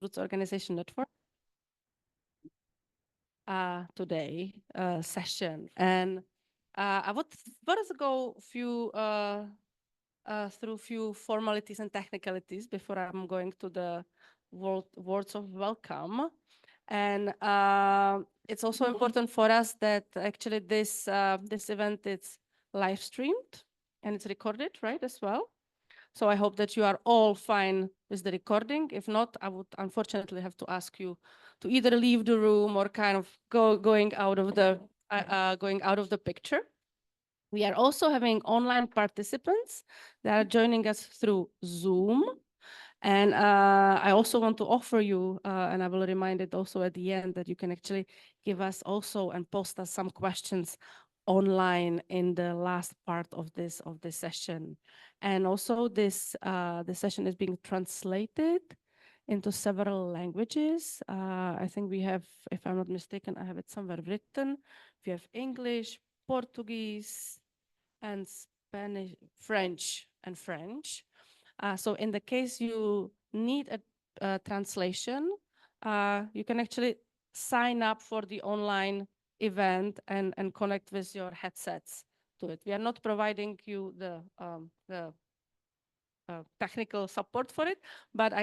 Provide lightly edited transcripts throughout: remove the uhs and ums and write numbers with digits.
Roots Organization Network today session. And I would first go through few formalities and technicalities before I'm going to the words of welcome. And it's also important for us that actually this event is live streamed and it's recorded, right, as well. So I hope that you are all fine with the recording. If not, I would unfortunately have to ask you to either leave the room or kind of going out of the picture. We are also having online participants that are joining us through Zoom. And I also want to offer you, and I will remind it also at the end, that you can actually give us also and post us some questions online in the last part of this session. And also this session is being translated into several languages. I think we have, if I'm not mistaken, I have it somewhere written. We have English, Portuguese, and Spanish, French. So in the case you need a translation, you can actually sign up for the online event and connect with your headsets to it. We are not providing you the technical support for it, but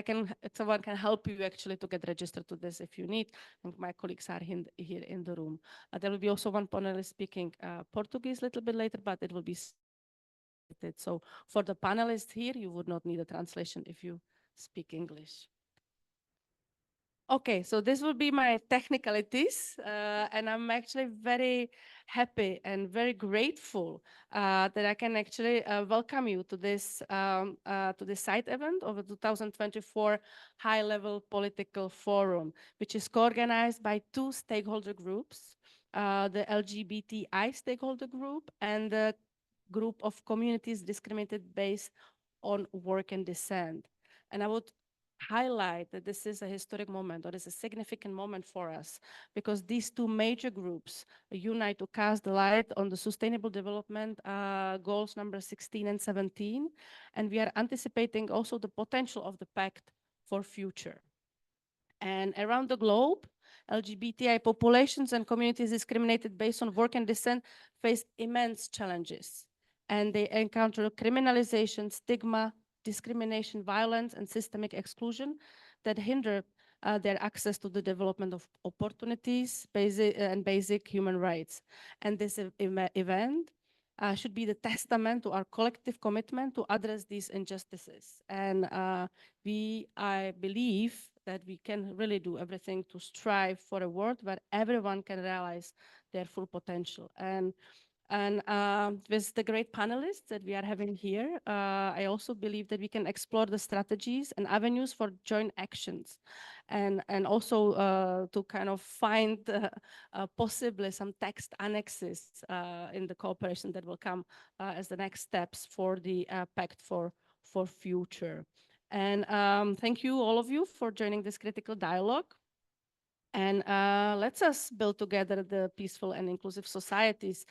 someone can help you actually to get registered to this if you need. And my colleagues are here in the room. There will be also one panelist speaking Portuguese a little bit later, but it will be so for the panelists here, you would not need a translation if you speak English. Okay, so this will be my technicalities, and I'm actually very happy and very grateful that I can actually welcome you to this side event of the 2024 High-Level Political Forum, which is co-organized by two stakeholder groups, the LGBTI Stakeholder Group and the group of communities discriminated based on work and descent. And I would highlight that this is a historic moment, or is a significant moment for us, because these two major groups unite to cast the light on the Sustainable Development Goals number 16 and 17, and we are anticipating also the potential of the Pact for future. And around the globe, LGBTI populations and communities discriminated based on work and descent face immense challenges, and they encounter criminalization, stigma, discrimination, violence, and systemic exclusion that hinder their access to the development of opportunities and basic human rights. And this event should be the testament to our collective commitment to address these injustices. And I believe that we can really do everything to strive for a world where everyone can realize their full potential. And with the great panelists that we are having here, I also believe that we can explore the strategies and avenues for joint actions, and also to kind of find possibly some text annexes in the cooperation that will come as the next steps for the Pact for Future. And thank you, all of you, for joining this critical dialogue. And let's us build together the peaceful and inclusive societies,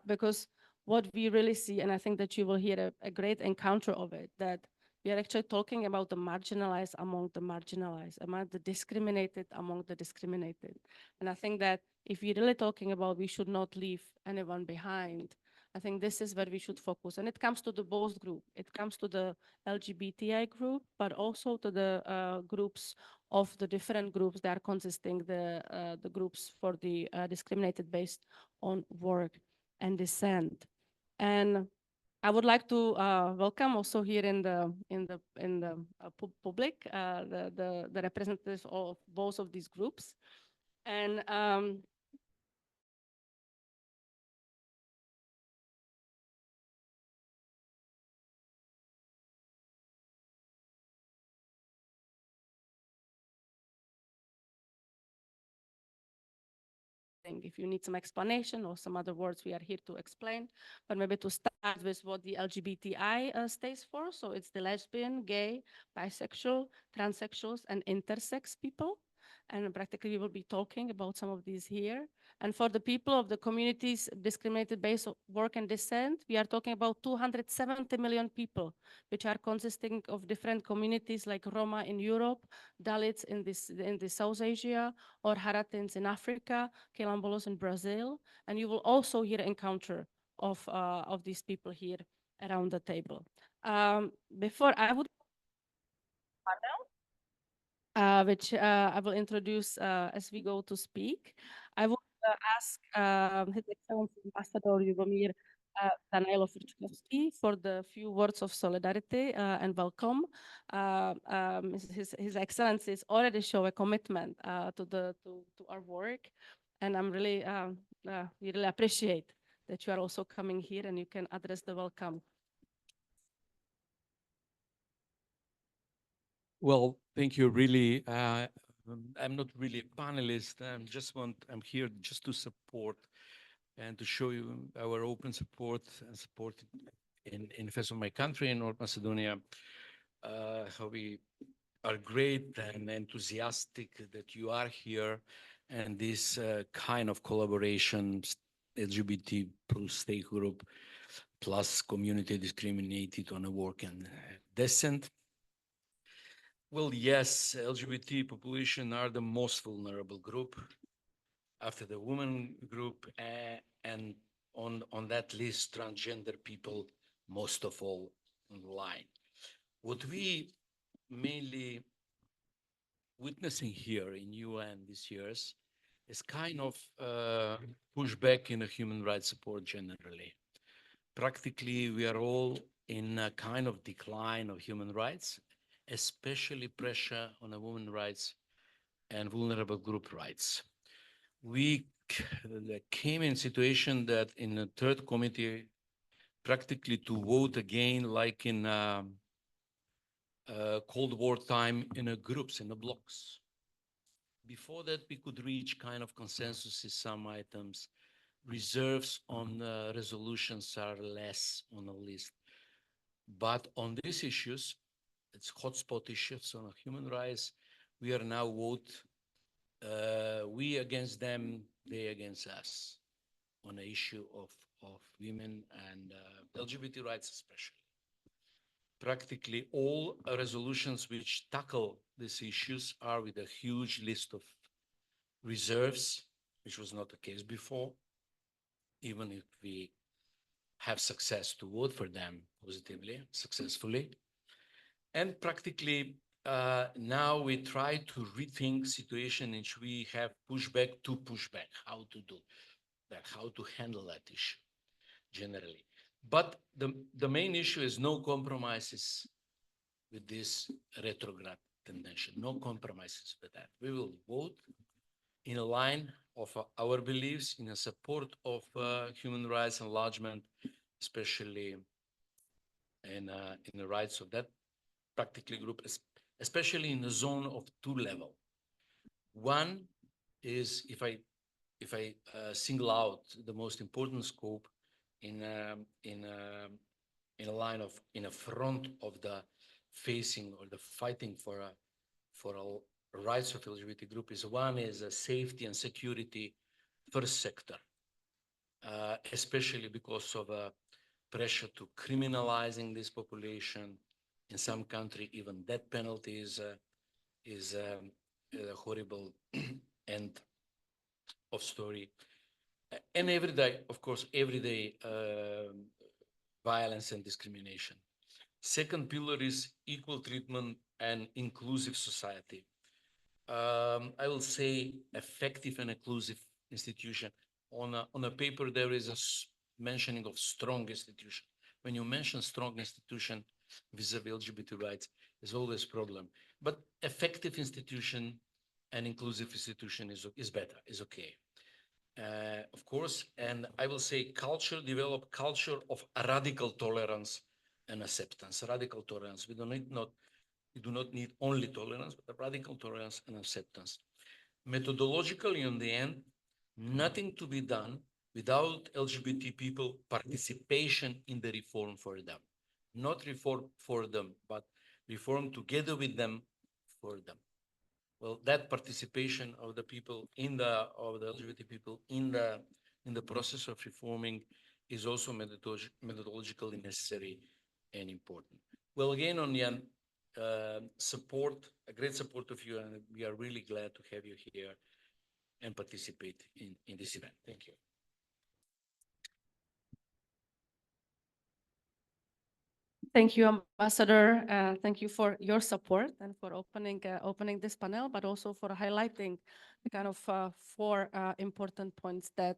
because what we really see, and I think that you will hear a great encounter of it, that we are actually talking about the marginalized among the marginalized, among the discriminated among the discriminated. And I think that if we're really talking about we should not leave anyone behind, I think this is where we should focus. And it comes to the both group. It comes to the LGBTI group, but also to the groups of the different groups that are consisting the groups for the discriminated based on work and descent. And I would like to welcome also here in the public the representatives of both of these groups. And if you need some explanation or some other words, we are here to explain. But maybe to start with what the LGBTI stands for. So it's the lesbian, gay, bisexual, transsexuals, and intersex people. and practically we will be talking about some of these here. And for the people of the communities discriminated based on work and descent, we are talking about 270 million people, which are consisting of different communities like Roma in Europe, Dalits in the South Asia, or Haratins in Africa, Quilombolas in Brazil. And you will also here encounter of these people here around the table. Before I would which I will introduce as we go to speak. I will ask His Excellency Ambassador Lubomir Danilov-Ruchkovsky for the few words of solidarity and welcome. His Excellency has already shown a commitment to our work, and we really appreciate that you are also coming here and you can address the welcome. Well, thank you. Really, I'm not really a panelist. I'm here just to support and to show you our open support and support in the face of my country in North Macedonia, how we are great and enthusiastic that you are here, and this kind of collaboration, LGBT plus stakeholder group plus community discriminated on a work and decent. Well, yes, LGBT population are the most vulnerable group after the women group, and on that list, transgender people, most of all, on the line. What we mainly witnessing here in UN these years is kind of pushback in the human rights support generally. Practically, we are all in a kind of decline of human rights, especially pressure on the women's rights and vulnerable group rights. We came in situation that in the third committee, practically to vote again, like in Cold War time, in groups, in the blocks. Before that, we could reach kind of consensus in some items. Reserves on resolutions are less on the list. But on these issues, it's hotspot issues on human rights. We are now vote, we against them, they against us on the issue of women and LGBT rights especially. Practically all resolutions which tackle these issues are with a huge list of reserves, which was not the case before, even if we have success to vote for them positively, successfully. And practically now we try to rethink situation in which we have pushback, how to do that, how to handle that issue generally. But the main issue is no compromises with this retrograde tendency, no compromises with that. We will vote in a line of our beliefs, in a support of human rights enlargement, especially in the rights of that practically group, especially in the zone of two level. One is if I single out the most important scope in a line of in a front of the facing or the fighting for rights of LGBT group is one is a safety and security first sector, especially because of pressure to criminalizing this population. In some country, even death penalty is a horrible end of story. And every day, of course, everyday violence and discrimination. Second pillar is equal treatment and inclusive society. I will say effective and inclusive institution. On a paper, there is a mentioning of strong institution. When you mention strong institution vis-a-vis LGBT rights, there's always a problem. But effective institution and inclusive institution is better, is okay. Of course, and I will say develop culture of radical tolerance and acceptance. Radical tolerance. We do not need only tolerance, but radical tolerance and acceptance. Methodologically, in the end, nothing to be done without LGBT people participation in the reform for them. Not reform for them, but reform together with them for them. well, that participation of the people of the LGBT people in the process of reforming is also methodologically necessary and important. Well, again, on the support, a great support of you, and we are really glad to have you here and participate in this event. Thank you. Thank you, Ambassador. Thank you for your support and for opening this panel, but also for highlighting the kind of four important points that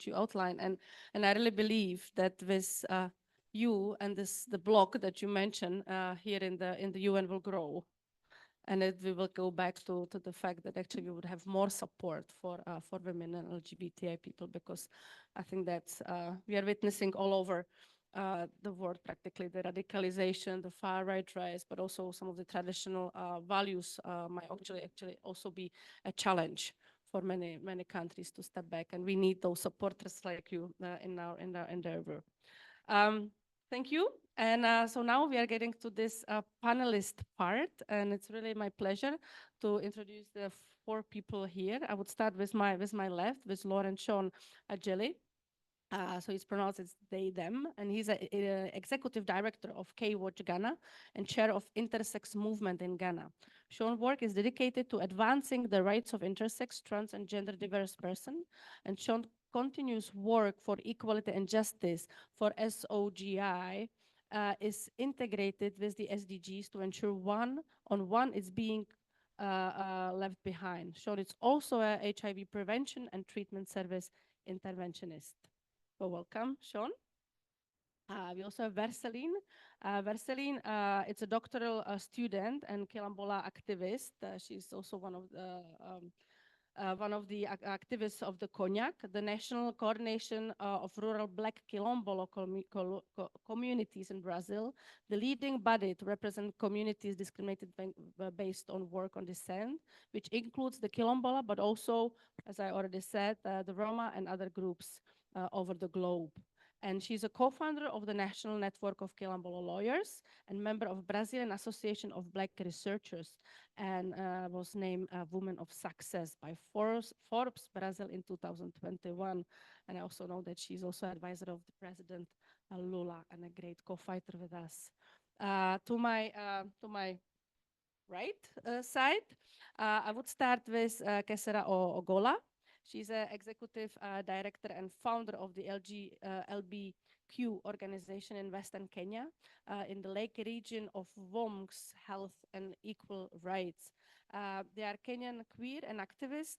you outlined. And I really believe that with you and the block that you mentioned here in the UN will grow. And we will go back to the fact that actually we would have more support for women and LGBTI people, because I think that we are witnessing all over the world practically the radicalization, the far right rise, but also some of the traditional values might actually also be a challenge for many countries to step back, and we need those supporters like you in our endeavor. Thank you. And so now we are getting to this panelist part, and it's really my pleasure to introduce the four people here. I would start with my left, with Lauren Sean Ajeli. So it's pronounced as they, them, and he's an executive director of K-Watch Ghana and chair of intersex movement in Ghana. Sean's work is dedicated to advancing the rights of intersex, trans, and gender diverse person, and Sean continues work for equality and justice for SOGI is integrated with the SDGs to ensure one is being left behind. Sean is also a HIV prevention and treatment service interventionist. So welcome, Sean. We also have Verseline. Verseline, it's a doctoral student and Kilambola activist. She's also one of the activists of the Cognac, the National Coordination of Rural Black Quilombola communities in Brazil, the leading body to represent communities discriminated based on work on descent, which includes the Quilombola, but also, as I already said, the Roma and other groups over the globe. And she's a co-founder of the National Network of Quilombola Lawyers and member of Brazilian Association of Black Researchers, and was named a Woman of Success by Forbes Brazil in 2021. And I also know that she's also advisor of the President Lula and a great co-fighter with us. To my right side, I would start with Kesera Ogola. She's an executive director and founder of the LBQ organization in Western Kenya, in the Lake region of WOMG's Health and Equal Rights. They are Kenyan queer and activists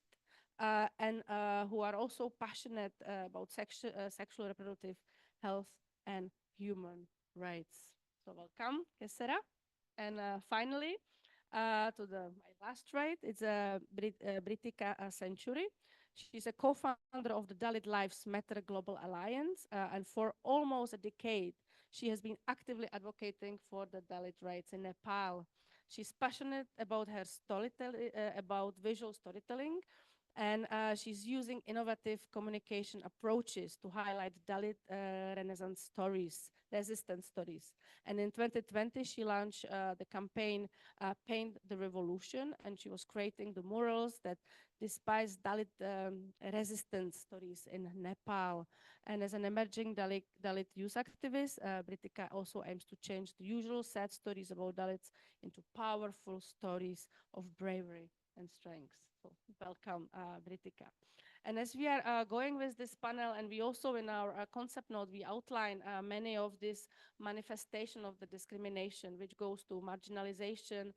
and who are also passionate about sexual reproductive health and human rights. So welcome, Kesera. And finally, to my last right, it's Britika Century. She's a co-founder of the Dalit Lives Matter Global Alliance, and for almost a decade, she has been actively advocating for the Dalit rights in Nepal. She's passionate about her storytelling, about visual storytelling, and she's using innovative communication approaches to highlight Dalit Renaissance stories, resistance stories. And in 2020, she launched the campaign Paint the Revolution, and she was creating the murals that displays Dalit resistance stories in Nepal. And as an emerging Dalit youth activist, Britika also aims to change the usual sad stories about Dalits into powerful stories of bravery and strength. So welcome, Britika. And as we are going with this panel, and we also in our concept note, we outline many of these manifestations of the discrimination, which goes to marginalization,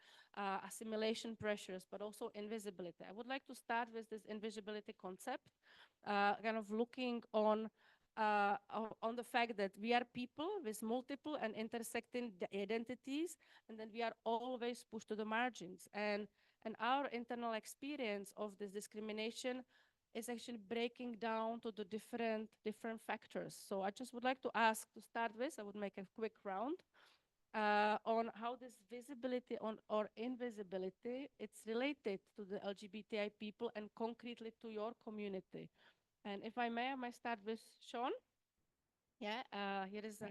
assimilation pressures, but also invisibility. I would like to start with this invisibility concept, kind of looking on the fact that we are people with multiple and intersecting identities, and then we are always pushed to the margins. And our internal experience of this discrimination is actually breaking down to the different factors. So I just would like to ask, to start with, I would make a quick round on how this visibility or invisibility, it's related to the LGBTI people and concretely to your community. And if I may start with Sean. Yeah, here is a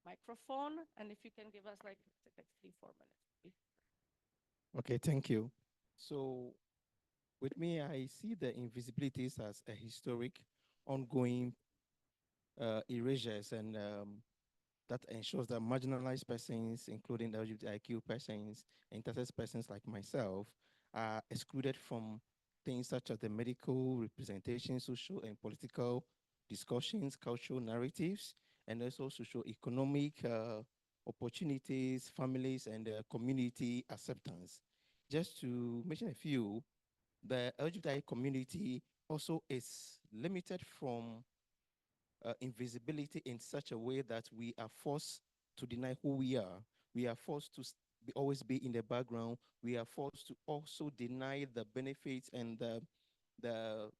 microphone, and if you can give us like 3-4 minutes. Okay, thank you. So with me, I see the invisibilities as a historic, ongoing erasures, and that ensures that marginalized persons, including LGBTIQ persons, intersex persons like myself, are excluded from things such as the medical representation, social and political discussions, cultural narratives, and also socio-economic opportunities, families, and community acceptance. Just to mention a few, the LGBTI community also is limited from invisibility in such a way that we are forced to deny who we are. We are forced to always be in the background. We are forced to also deny the benefits and the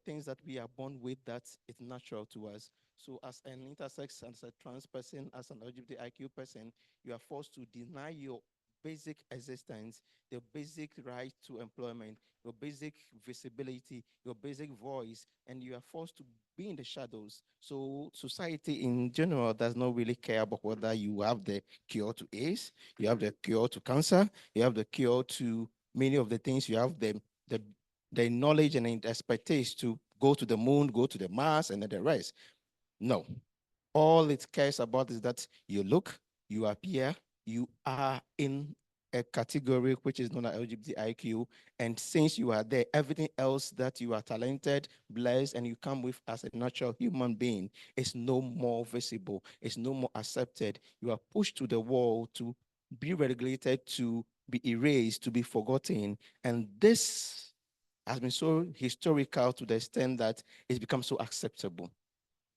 things that we are born with that is natural to us. So as an intersex, as a trans person, as an LGBTIQ person, you are forced to deny your basic existence, the basic right to employment, your basic visibility, your basic voice, and you are forced to be in the shadows. So society in general does not really care about whether you have the cure to AIDS, you have the cure to cancer, you have the cure to many of the things, you have the the knowledge and the expertise to go to the moon, go to the Mars, and then the rest. No. All it cares about is that you look, you appear, you are in a category which is known as LGBTIQ. And since you are there, everything else that you are talented, blessed, and you come with as a natural human being is no more visible, it's no more accepted. You are pushed to the wall to be relegated, to be erased, to be forgotten. And this has been so historical to the extent that it's become so acceptable.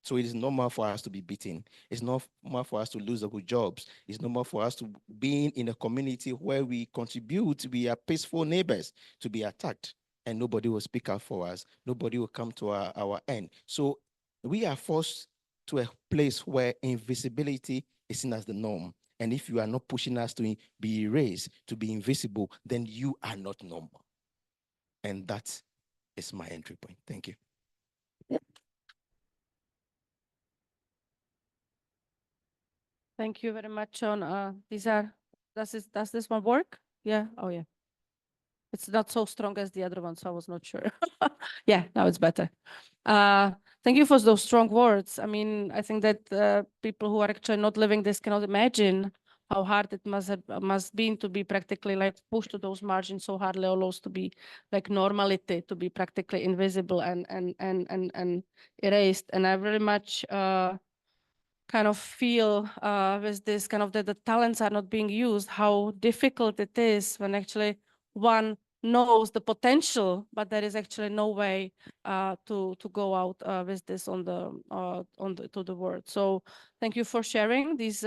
So it is normal for us to be beaten. It's normal for us to lose our good jobs. It's normal for us to be in a community where we contribute, we are peaceful neighbors, to be attacked. And nobody will speak out for us. Nobody will come to our end. So we are forced to a place where invisibility is seen as the norm. And if you are not pushing us to be erased, to be invisible, then you are not normal. And that is my entry point. Thank you. Thank you very much, John. Does this one work? Yeah. Oh, yeah. It's not so strong as the other one, so I was not sure. Yeah, now it's better. Thank you for those strong words. I mean, I think that people who are actually not living this cannot imagine how hard it must been to be practically like pushed to those margins so hardly, almost to be like normality, to be practically invisible and erased. And I very much kind of feel with this kind of that the talents are not being used, how difficult it is when actually one knows the potential, but there is actually no way to go out with this on the to the world. So thank you for sharing these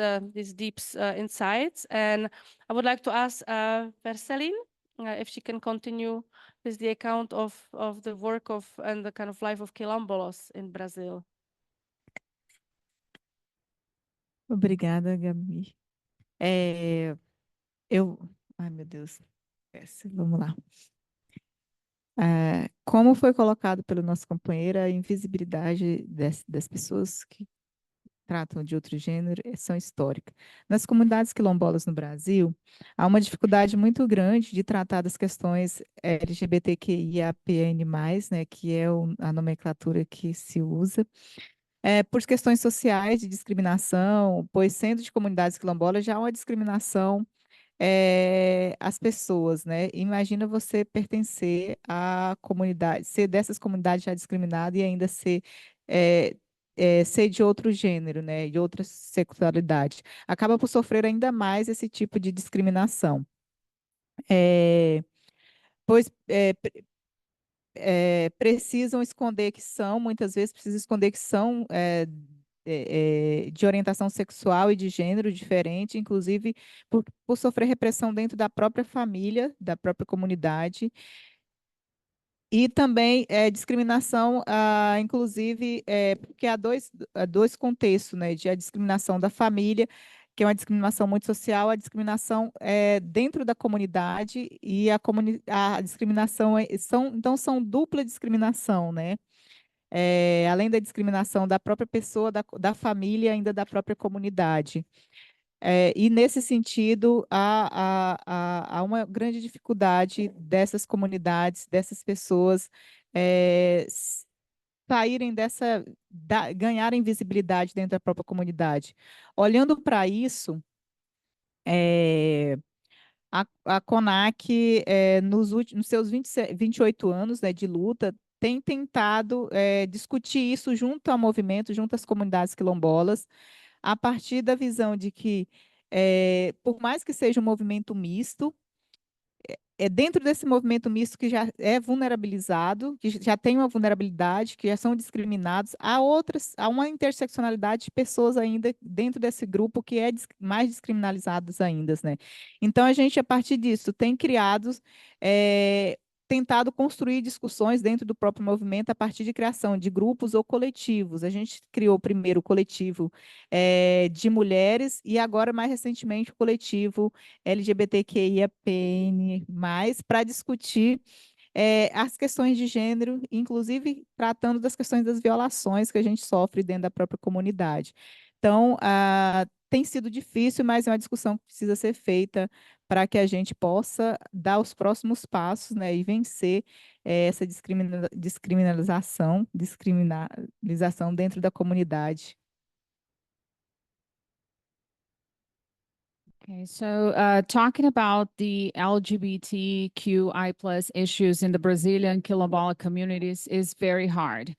deep insights. And I would like to ask Verceline if she can continue with the account of the work of and the kind of life of quilombolas in Brazil. Obrigada, Gabi. Ai, meu Deus. Vamos lá. Como foi colocado pelo nosso companheiro, a invisibilidade das pessoas que tratam de outro gênero são históricas. Nas comunidades quilombolas no Brasil, há uma dificuldade muito grande de tratar das questões LGBTQIAPN+, né, que é a nomenclatura que se usa, por questões sociais de discriminação, pois sendo de comunidades quilombolas já há uma discriminação às pessoas, né? Imagina você pertencer à comunidade, ser dessas comunidades já discriminada e ainda ser ser de outro gênero, né? De outra sexualidade. Acaba por sofrer ainda mais esse tipo de discriminação. Pois precisam esconder que são, muitas vezes precisam esconder que são de orientação sexual e de gênero diferente, inclusive por sofrer repressão dentro da própria família, da própria comunidade. E também discriminação, inclusive, porque há dois contextos, né, de a discriminação da família, que é uma discriminação muito social, a discriminação dentro da comunidade e a discriminação, então são dupla discriminação, né? Além da discriminação da própria pessoa, da família, ainda da própria comunidade. E, nesse sentido, há uma grande dificuldade dessas comunidades, dessas pessoas, saírem ganharem visibilidade dentro da própria comunidade. Olhando para isso, a CONAC, nos seus 28 anos, né, de luta, tem tentado discutir isso junto ao movimento, junto às comunidades quilombolas, a partir da visão de que, por mais que seja um movimento misto, dentro desse movimento misto que já é vulnerabilizado, que já tem uma vulnerabilidade, que já são discriminados, há uma interseccionalidade de pessoas ainda dentro desse grupo que é mais descriminalizadas ainda, né? Então, a gente, a partir disso, tem tentado construir discussões dentro do próprio movimento a partir de criação de grupos ou coletivos. A gente criou primeiro o coletivo de mulheres e agora, mais recentemente, o coletivo LGBTQIAPN+, para discutir as questões de gênero, inclusive tratando das questões das violações que a gente sofre dentro da própria comunidade. Então, tem sido difícil, mas é uma discussão que precisa ser feita para que a gente possa dar os próximos passos, né, e vencer essa descriminalização dentro da comunidade. Okay, so talking about the LGBTQI plus issues in the Brazilian quilombola communities is very hard.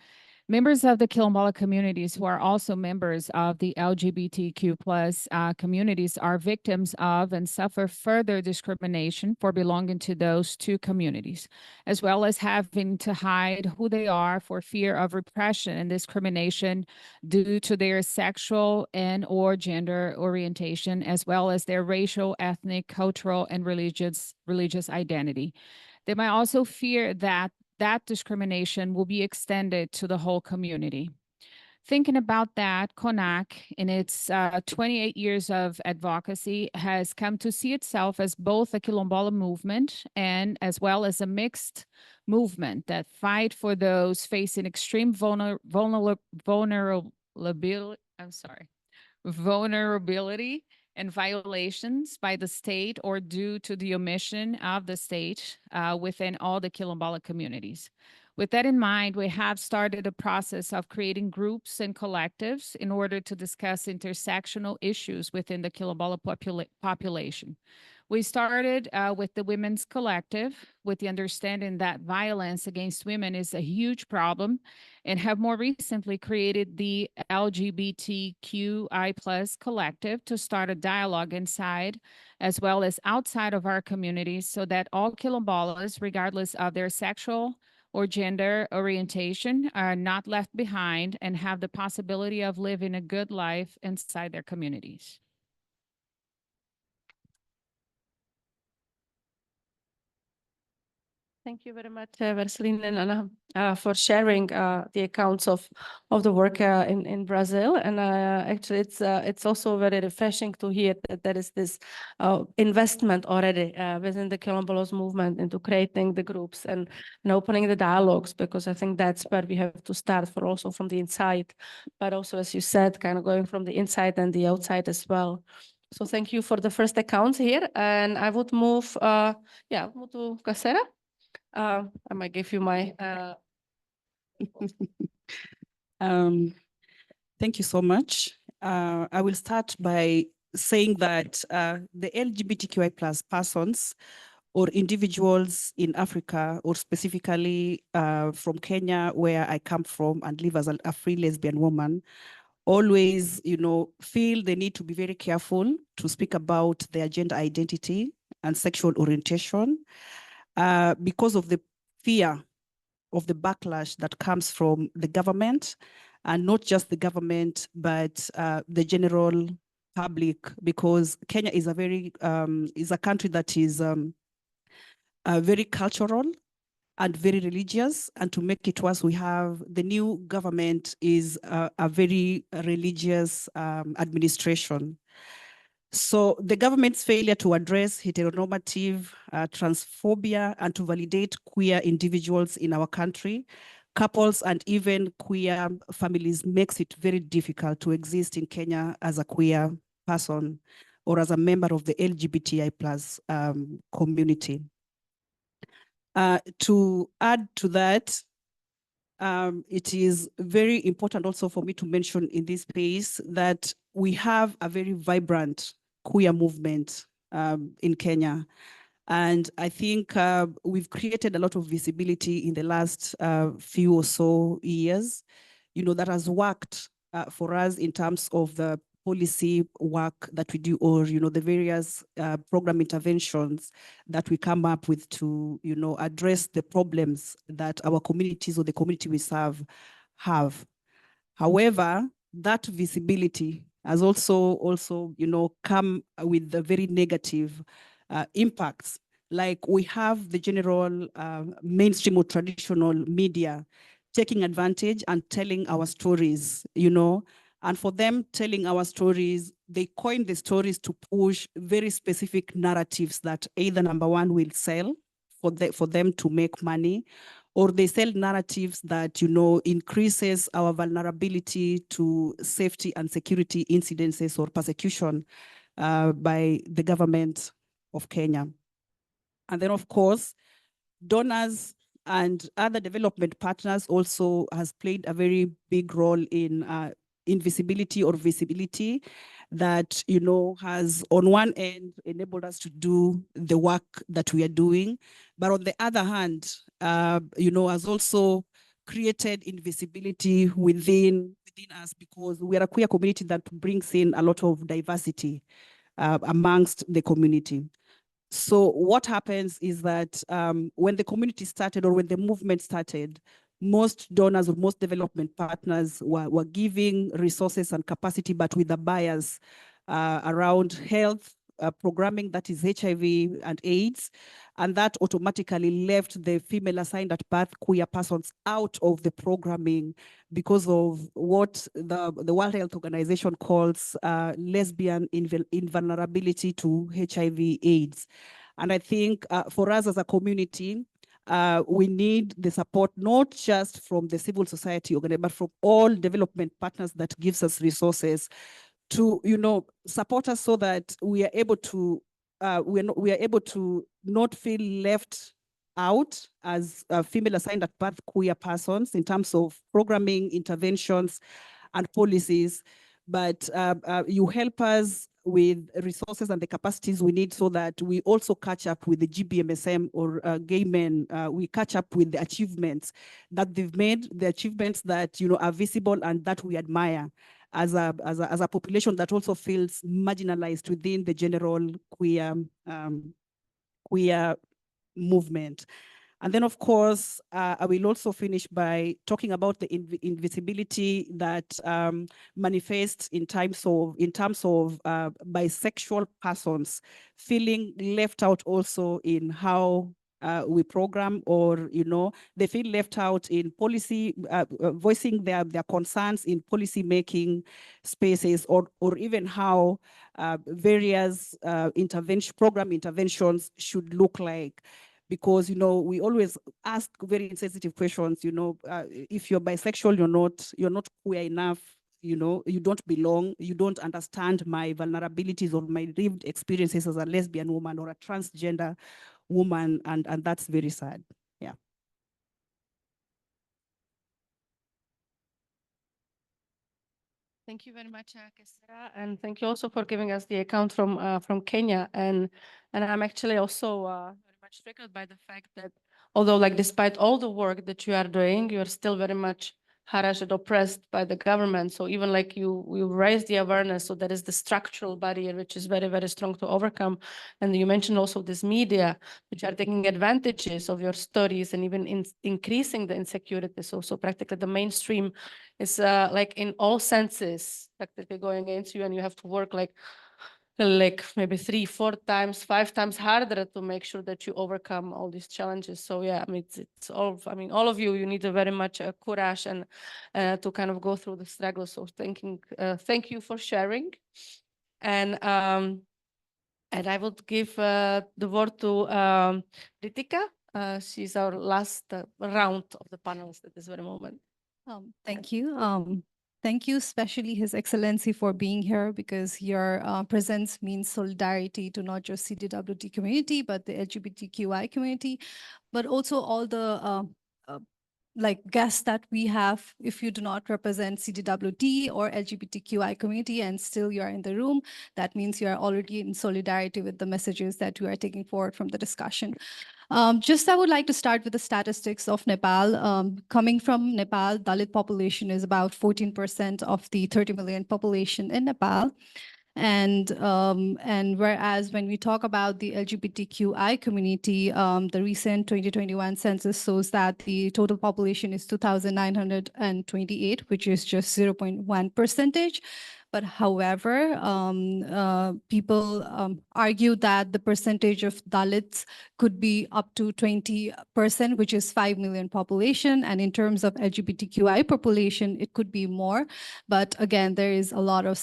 Members of the quilombola communities who are also members of the LGBTQ plus communities are victims of and suffer further discrimination for belonging to those two communities, as well as having to hide who they are for fear of repression and discrimination due to their sexual and or gender orientation, as well as their racial, ethnic, cultural, and religious identity. They might also fear that discrimination will be extended to the whole community. Thinking about that, CONAC, in its 28 years of advocacy, has come to see itself as both a quilombola movement and as well as a mixed movement that fight for those facing extreme vulnerability and violations by the state or due to the omission of the state within all the quilombola communities. With that in mind, we have started a process of creating groups and collectives in order to discuss intersectional issues within the quilombola population. We started with the Women's Collective, with the understanding that violence against women is a huge problem, and have more recently created the LGBTQI plus collective to start a dialogue inside as well as outside of our communities so that all quilombolas, regardless of their sexual or gender orientation, are not left behind and have the possibility of living a good life inside their communities. Thank you very much, Verseline and Anna, for sharing the accounts of the work in Brazil. And actually, it's also very refreshing to hear that there is this investment already within the quilombolas movement into creating the groups and opening the dialogues, because I think that's where we have to start for also from the inside, but also, as you said, kind of going from the inside and the outside as well. So thank you for the first accounts here. And I would move, move to Casera. I might give you my... Thank you so much. I will start by saying that the LGBTQI plus persons or individuals in Africa, or specifically from Kenya, where I come from and live as a free lesbian woman, always, feel they need to be very careful to speak about their gender identity and sexual orientation because of the fear of the backlash that comes from the government, and not just the government, but the general public, because Kenya is a country that is very cultural and very religious. And to make it worse, we have the new government is a very religious administration. So the government's failure to address heteronormative transphobia and to validate queer individuals in our country, couples and even queer families, makes it very difficult to exist in Kenya as a queer person. or as a member of the LGBTI plus community. To add to that, it is very important also for me to mention in this space that we have a very vibrant queer movement in Kenya. And I think we've created a lot of visibility in the last few or so years, that has worked for us in terms of the policy work that we do, or, the various program interventions that we come up with to, address the problems that our communities or the community we serve have. However, that visibility has also, come with the very negative impacts. Like we have the general mainstream or traditional media taking advantage and telling our stories, and for them telling our stories, they coin the stories to push very specific narratives that either number one will sell for them to make money, or they sell narratives that, increases our vulnerability to safety and security incidences or persecution by the government of Kenya. And then, of course, donors and other development partners also has played a very big role in invisibility or visibility that, has on one end enabled us to do the work that we are doing, but on the other hand, has also created invisibility within us, because we are a queer community that brings in a lot of diversity amongst the community. So what happens is that when the community started, or when the movement started, most donors or most development partners were giving resources and capacity, but with a bias around health programming, that is HIV and AIDS, and that automatically left the female assigned at birth queer persons out of the programming because of what the World Health Organization calls lesbian invulnerability to HIV/AIDS. And I think for us as a community, we need the support, not just from the civil society organization, but from all development partners that gives us resources to, support us so that we are able to not feel left out as female assigned at birth queer persons in terms of programming, interventions, and policies. But you help us with resources and the capacities we need so that we also catch up with the GBMSM or gay men. We catch up with the achievements that they've made, the achievements that are visible and that we admire as a population that also feels marginalized within the general queer movement. And then, of course, I will also finish by talking about the invisibility that manifests in terms of bisexual persons feeling left out also in how we program, or they feel left out in policy, voicing their concerns in policy making spaces, or even how various program interventions should look like. Because we always ask very insensitive questions. If you're bisexual, you're not queer enough. You don't belong. You don't understand my vulnerabilities or my lived experiences as a lesbian woman or a transgender woman, and that's very sad. Yeah. Thank you very much, Kesara, and thank you also for giving us the account from Kenya. And I'm actually also very much triggered by the fact that although, like, despite all the work that you are doing, you are still very much harassed and oppressed by the government. So even like you raise the awareness, so that is the structural barrier, which is very, very strong to overcome. And you mentioned also this media, which are taking advantages of your stories and even increasing the insecurity. So practically the mainstream is like in all senses practically going against you, and you have to work like maybe 3, 4 times, 5 times harder to make sure that you overcome all these challenges. So yeah, I mean, it's all, all of you need a very much courage and to kind of go through the struggle. So thank you for sharing. And I would give the word to Ritika. She's our last round of the panelists at this very moment. Thank you. Thank you, especially His Excellency, for being here, because your presence means solidarity to not just CDWD community, but the LGBTQI community, but also all the uh, like guests that we have. If you do not represent CDWD or LGBTQI community and still you are in the room, that means you are already in solidarity with the messages that you are taking forward from the discussion. I would like to start with the statistics of Nepal. Coming from Nepal, Dalit population is about 14% of the 30 million population in Nepal. And whereas when we talk about the LGBTQI community, the recent 2021 census shows that the total population is 2,928, which is just 0.1%. But however, people argue that the percentage of Dalits could be up to 20%, which is 5 million population. And in terms of LGBTQI population, it could be more. But again, there is a lot of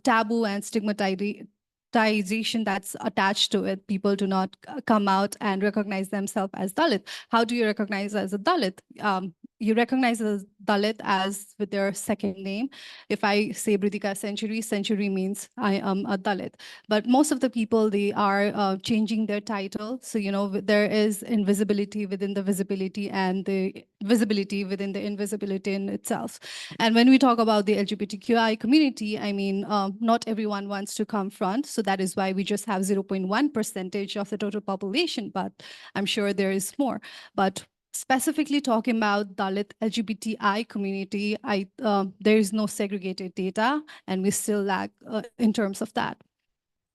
taboo and stigmatization that's attached to it. People do not come out and recognize themselves as Dalit. How do you recognize as a Dalit? You recognize as Dalit as with their second name. If I say Bridika Century, Century means I am a Dalit. But most of the people, they are changing their title. So, there is invisibility within the visibility and the visibility within the invisibility in itself. And when we talk about the LGBTQI community, I mean, not everyone wants to come front. So that is why we just have 0.1% of the total population, but I'm sure there is more. But specifically talking about Dalit LGBTI community, there is no segregated data, and we still lag in terms of that.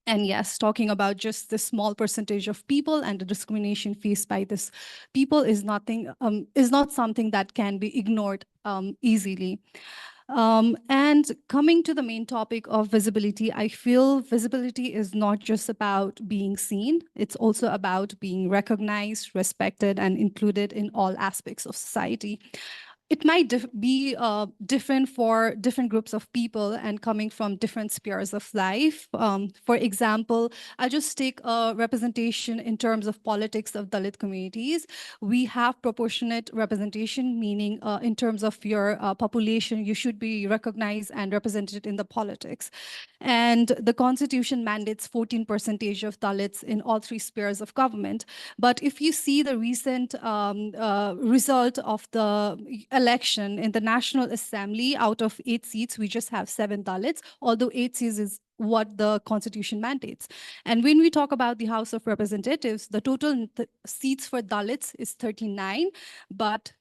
And yes, talking about just the small percentage of people and the discrimination faced by this people is not something that can be ignored easily. And coming to the main topic of visibility, I feel visibility is not just about being seen, it's also about being recognized, respected, and included in all aspects of society. It might be different for different groups of people and coming from different spheres of life. For example, I'll just take a representation in terms of politics of Dalit communities. We have proportionate representation, meaning in terms of your population, you should be recognized and represented in the politics. And the constitution mandates 14% of Dalits in all three spheres of government. But if you see the recent result of the election in the National Assembly, out of 8 seats, we just have 7 Dalits, although 8 seats is what the constitution mandates. And when we talk about the House of Representatives, the total seats for Dalits is 39, but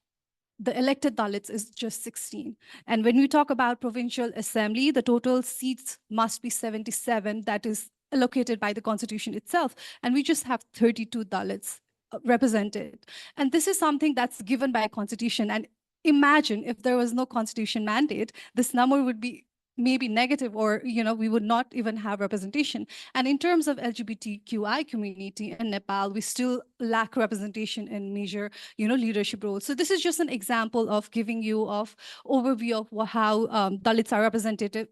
the elected Dalits is just 16. And when we talk about provincial assembly, the total seats must be 77, that is allocated by the constitution itself. And we just have 32 Dalits represented. And this is something that's given by a constitution. And imagine if there was no constitution mandate, this number would be maybe negative, or we would not even have representation. And in terms of LGBTQI community in Nepal, we still lack representation in major leadership roles. So this is just an example of giving you of overview of how Dalits are represented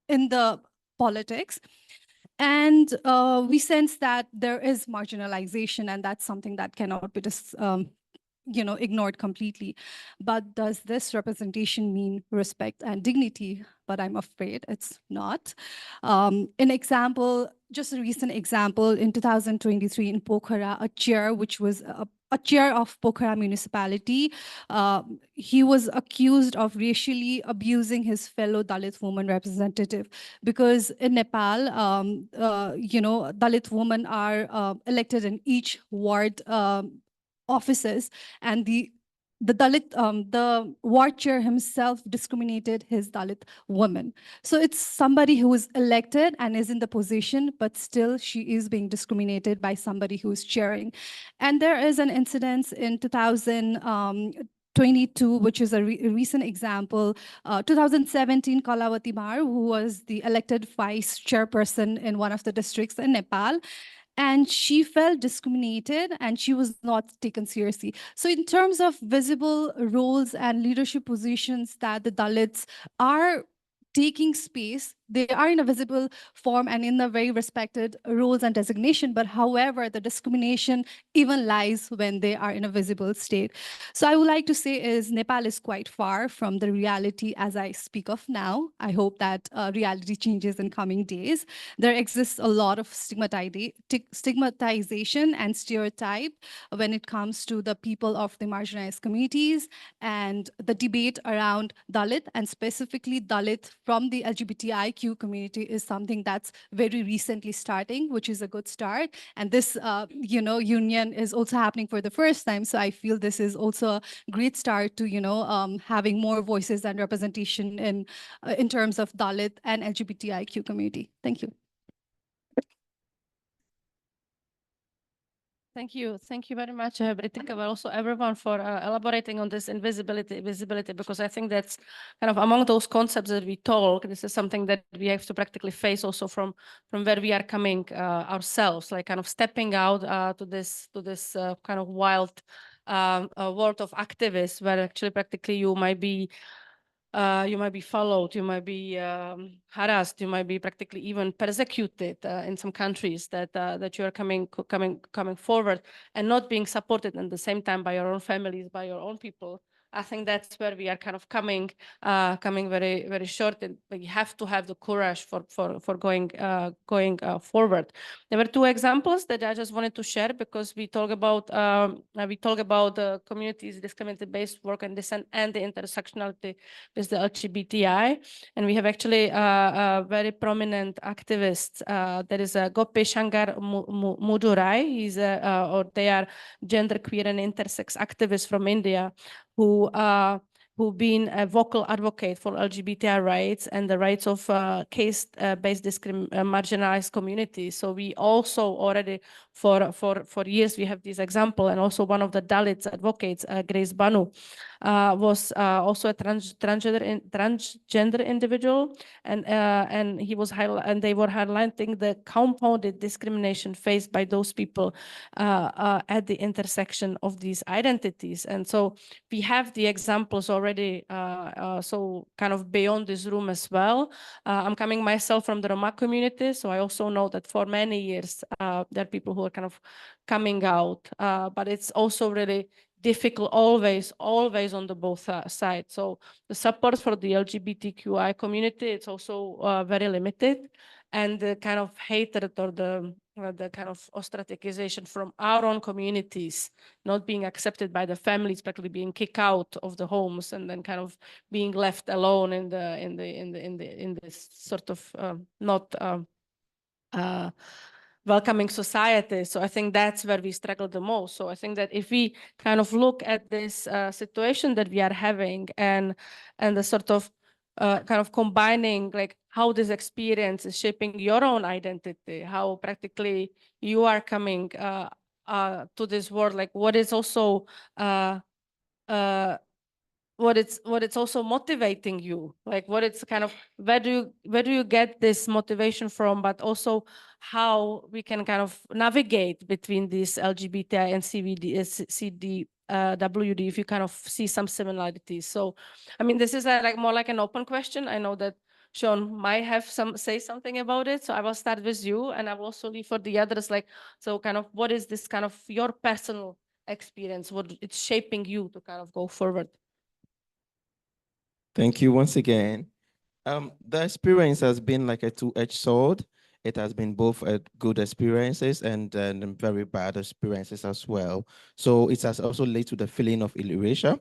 in the politics. And we sense that there is marginalization, and that's something that cannot be ignored completely. But does this representation mean respect and dignity? But I'm afraid it's not. An example, just a recent example, in 2023 in Pokhara, a chair, which was a chair of Pokhara municipality, he was accused of racially abusing his fellow Dalit woman representative, because in Nepal, Dalit women are elected in each ward offices, and the Dalit, the ward chair himself discriminated his Dalit woman. So it's somebody who is elected and is in the position, but still she is being discriminated by somebody who is chairing. And there is an incident in 2022, which is a recent example. 2017, Kalawati Mar, who was the elected vice chairperson in one of the districts in Nepal, and she felt discriminated and she was not taken seriously. So in terms of visible roles and leadership positions that the Dalits are taking space. They are in a visible form and in a very respected roles and designation, but however, the discrimination even lies when they are in a visible state. So I would like to say is Nepal is quite far from the reality as I speak of now. I hope that reality changes in coming days. There exists a lot of stigmatization and stereotype when it comes to the people of the marginalized communities, and the debate around Dalit and specifically Dalit from the LGBTIQ community is something that's very recently starting, which is a good start. And this, union is also happening for the first time. So I feel this is also a great start to, having more voices and representation in terms of Dalit and LGBTIQ community. Thank you. Thank you. Thank you very much, Britika, but also everyone for elaborating on this visibility, because I think that's kind of among those concepts that we talk. This is something that we have to practically face also from where we are coming ourselves, like kind of stepping out to this kind of wild world of activists, where actually practically you might be followed, you might be harassed, you might be practically even persecuted in some countries that you are coming forward and not being supported at the same time by your own families, by your own people. I think that's where we are kind of coming very, very short, and we have to have the courage for going forward. There were two examples that I just wanted to share, because we talk about the communities discriminated based work and dissent and the intersectionality with the LGBTI, and we have actually a very prominent activist. There is a Gopi Shankar Mudurai. They are genderqueer and intersex activists from India who've been a vocal advocate for LGBTI rights and the rights of caste-based marginalized communities. So we also already for years we have this example, and also one of the Dalit advocates, Grace Banu, was also a transgender individual, and they were highlighting the compounded discrimination faced by those people at the intersection of these identities. And so we have the examples already, so kind of beyond this room as well. I'm coming myself from the Roma community, so I also know that for many years there are people who are kind of coming out, but it's also really difficult always on the both sides. So the support for the LGBTQI community, it's also very limited, and the kind of hatred or the kind of ostracization from our own communities, not being accepted by the families, practically being kicked out of the homes, and then kind of being left alone in this sort of not welcoming society. So I think that's where we struggle the most. So I think that if we kind of look at this situation that we are having, and the sort of kind of combining like how this experience is shaping your own identity, how practically you are coming to this world, like what is also what it's also motivating you, like what it's kind of, where do you get this motivation from, but also how we can kind of navigate between these LGBTI and CDWD, if you kind of see some similarities. So I mean, this is like more like an open question. I know that Sean might have say something about it, so I will start with you, and I will also leave for the others, like, so kind of what is this kind of your personal experience, what it's shaping you to kind of go forward. Thank you once again. The experience has been like a two-edged sword. It has been both good experiences and very bad experiences as well. So it has also led to the feeling of erasure.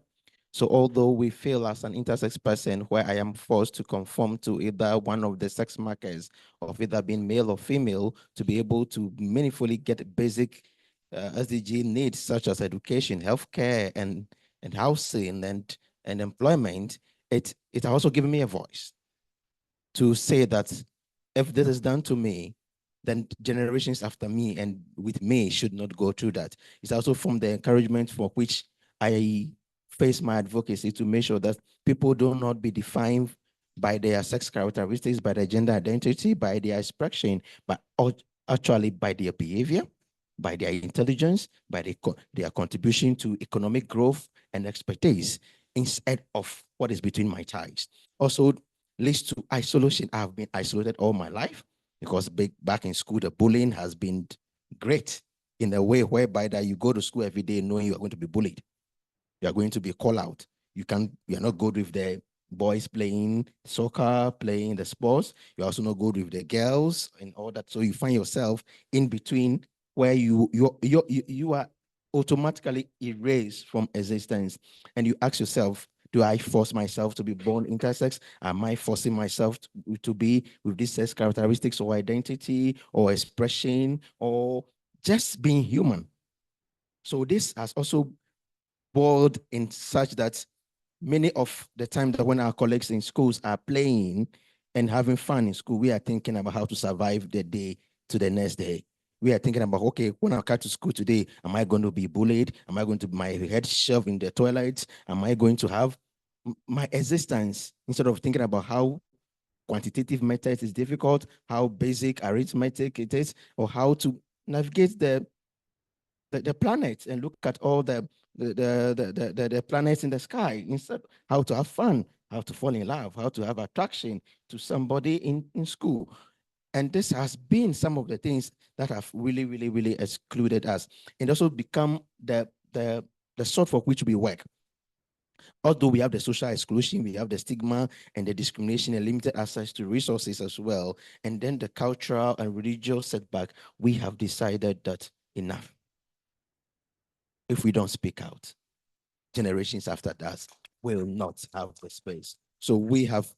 So although we feel as an intersex person where I am forced to conform to either one of the sex markers of either being male or female to be able to meaningfully get basic SDG needs such as education, healthcare, and housing and employment, it has also given me a voice to say that if this is done to me, then generations after me and with me should not go through that. It's also from the encouragement for which I face my advocacy to make sure that people do not be defined by their sex characteristics, by their gender identity, by their expression, but actually by their behavior, by their intelligence, by their contribution to economic growth and expertise, instead of what is between my ties. Also, leads to isolation. I've been isolated all my life because back in school, the bullying has been great in a way whereby that you go to school every day knowing you are going to be bullied. You are going to be called out. You are not good with the boys playing soccer, playing the sports. You're also not good with the girls and all that. So you find yourself in between where you are automatically erased from existence. And you ask yourself, do I force myself to be born intersex? Am I forcing myself to be with these sex characteristics or identity or expression or just being human? So this has also boiled in such that many of the time that when our colleagues in schools are playing and having fun in school, we are thinking about how to survive the day to the next day. We are thinking about, okay, when I come to school today, am I going to be bullied? Am I going to my head shoved in the toilet? Am I going to have my existence? Instead of thinking about how quantitative methods is difficult, how basic arithmetic it is, or how to navigate the planet and look at all the planets in the sky, instead how to have fun, how to fall in love, how to have attraction to somebody in school. And this has been some of the things that have really, really, really excluded us and also become the sort for which we work. Although we have the social exclusion, we have the stigma and the discrimination and limited access to resources as well, and then the cultural and religious setback, we have decided that enough. If we don't speak out, generations after that will not have the space. So we have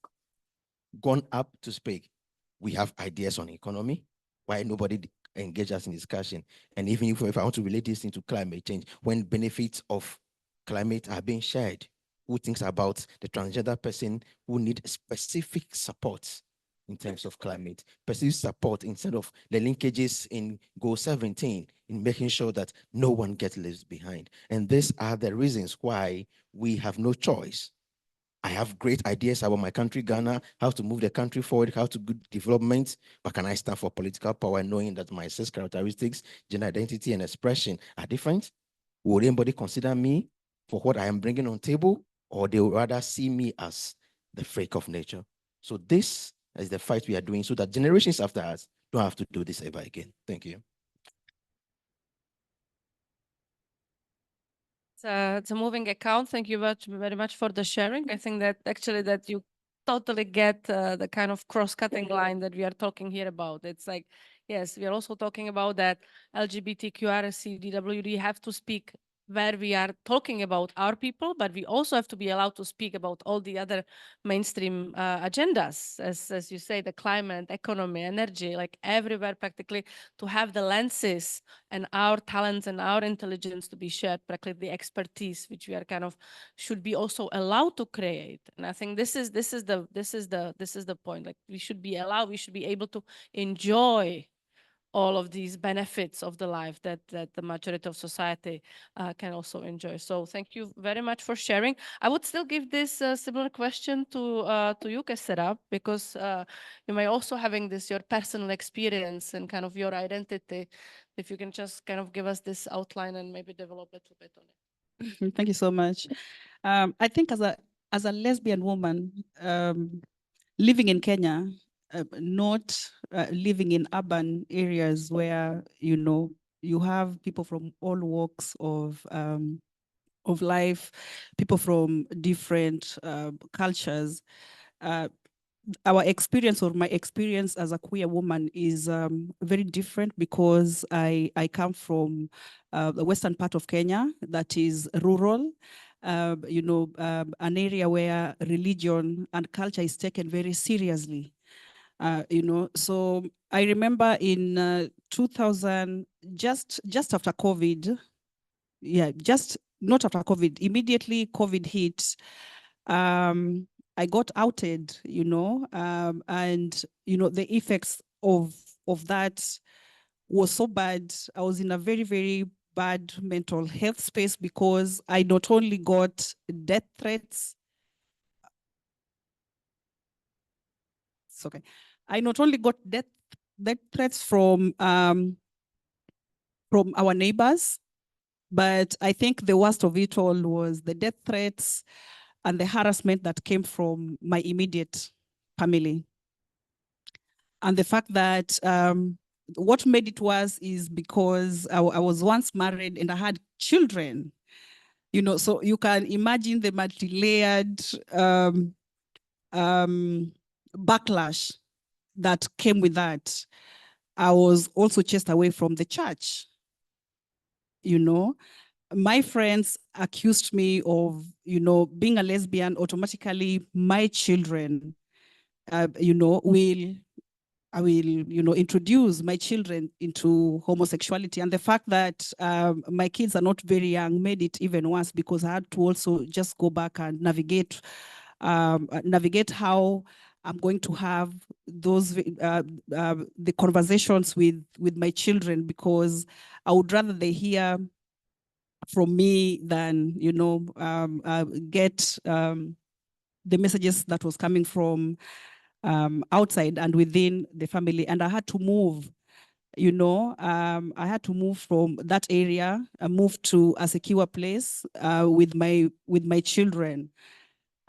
gone up to speak. We have ideas on economy, why nobody engage us in discussion. And even if I want to relate this into climate change, when benefits of climate are being shared, who thinks about the transgender person who need specific support in terms of climate, specific support instead of the linkages in Goal 17 in making sure that no one gets left behind. And these are the reasons why we have no choice. I have great ideas about my country, Ghana, how to move the country forward, how to good development, but can I stand for political power knowing that my sex characteristics, gender identity, and expression are different? Would anybody consider me for what I am bringing on table, or they would rather see me as the freak of nature? So this is the fight we are doing so that generations after us don't have to do this ever again. Thank you. It's a moving account. Thank you very much for the sharing. I think that actually that you totally get the kind of cross-cutting line that we are talking here about. It's like, yes, we are also talking about that LGBTQI and CDWD have to speak where we are talking about our people, but we also have to be allowed to speak about all the other mainstream agendas, as you say, the climate, economy, energy, like everywhere practically, to have the lenses and our talents and our intelligence to be shared, practically the expertise which we are kind of should be also allowed to create. And I think this is the point. Like we should be allowed, we should be able to enjoy all of these benefits of the life that the majority of society can also enjoy. So thank you very much for sharing. I would still give this similar question to you, Kesera, because you may also having this your personal experience and kind of your identity. If you can just kind of give us this outline and maybe develop a little bit on it. Thank you so much. I think as a lesbian woman living in Kenya, not living in urban areas where you have people from all walks of life, people from different cultures. Our experience, or my experience as a queer woman, is very different because I come from the western part of Kenya that is rural. An area where religion and culture is taken very seriously. So I remember in 2000, just after COVID, just not after COVID, immediately COVID hit, I got outed, and, the effects of that was so bad. I was in a very, very bad mental health space because I not only got death threats. It's okay. I not only got death threats from our neighbors, but I think the worst of it all was the death threats and the harassment that came from my immediate family. And the fact that what made it worse is because I was once married and I had children, you know, so you can imagine the multi-layered backlash that came with that. I was also chased away from the church, you know. My friends accused me of, you know, being a lesbian. Automatically my children, you know, I will, you know, introduce my children into homosexuality. And the fact that my kids are not very young made it even worse, because I had to also just go back and navigate how I'm going to have those the conversations with my children, because I would rather they hear from me than, you know, get the messages that was coming from outside and within the family. And I had to move, you know, I had to move from that area, move to a secure place with my children.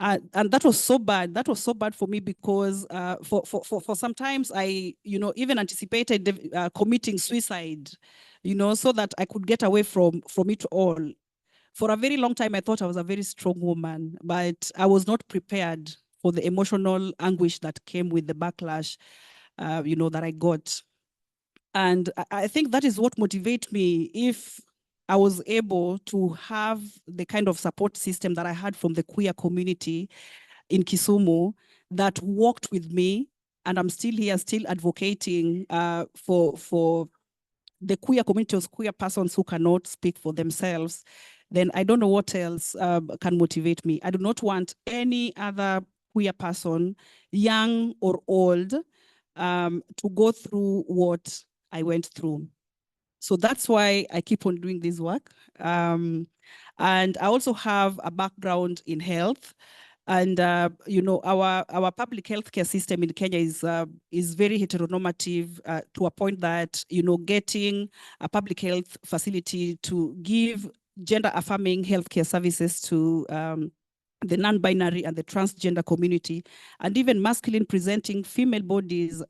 And that was so bad. That was so bad for me, because for sometimes I, you know, even anticipated committing suicide, you know, so that I could get away from it all. For a very long time, I thought I was a very strong woman, but I was not prepared for the emotional anguish that came with the backlash, you know, that I got. And I think that is what motivates me. If I was able to have the kind of support system that I had from the queer community in Kisumu that worked with me, and I'm still here, still advocating for the queer community of queer persons who cannot speak for themselves, then I don't know what else can motivate me. I do not want any other queer person, young or old, to go through what I went through. So that's why I keep on doing this work. And I also have a background in health. And you know, our public healthcare system in Kenya is very heteronormative to a point that, you know, getting a public health facility to give gender-affirming healthcare services to the non-binary and the transgender community, and even masculine-presenting female bodies,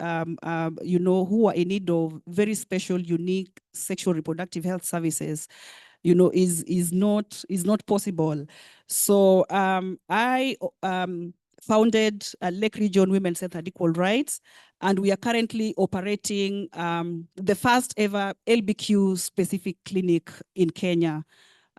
you know, who are in need of very special, unique sexual reproductive health services, you know, is not possible. So I founded Lake Region Women's Health and Equal Rights, and we are currently operating the first ever LBQ specific clinic in Kenya.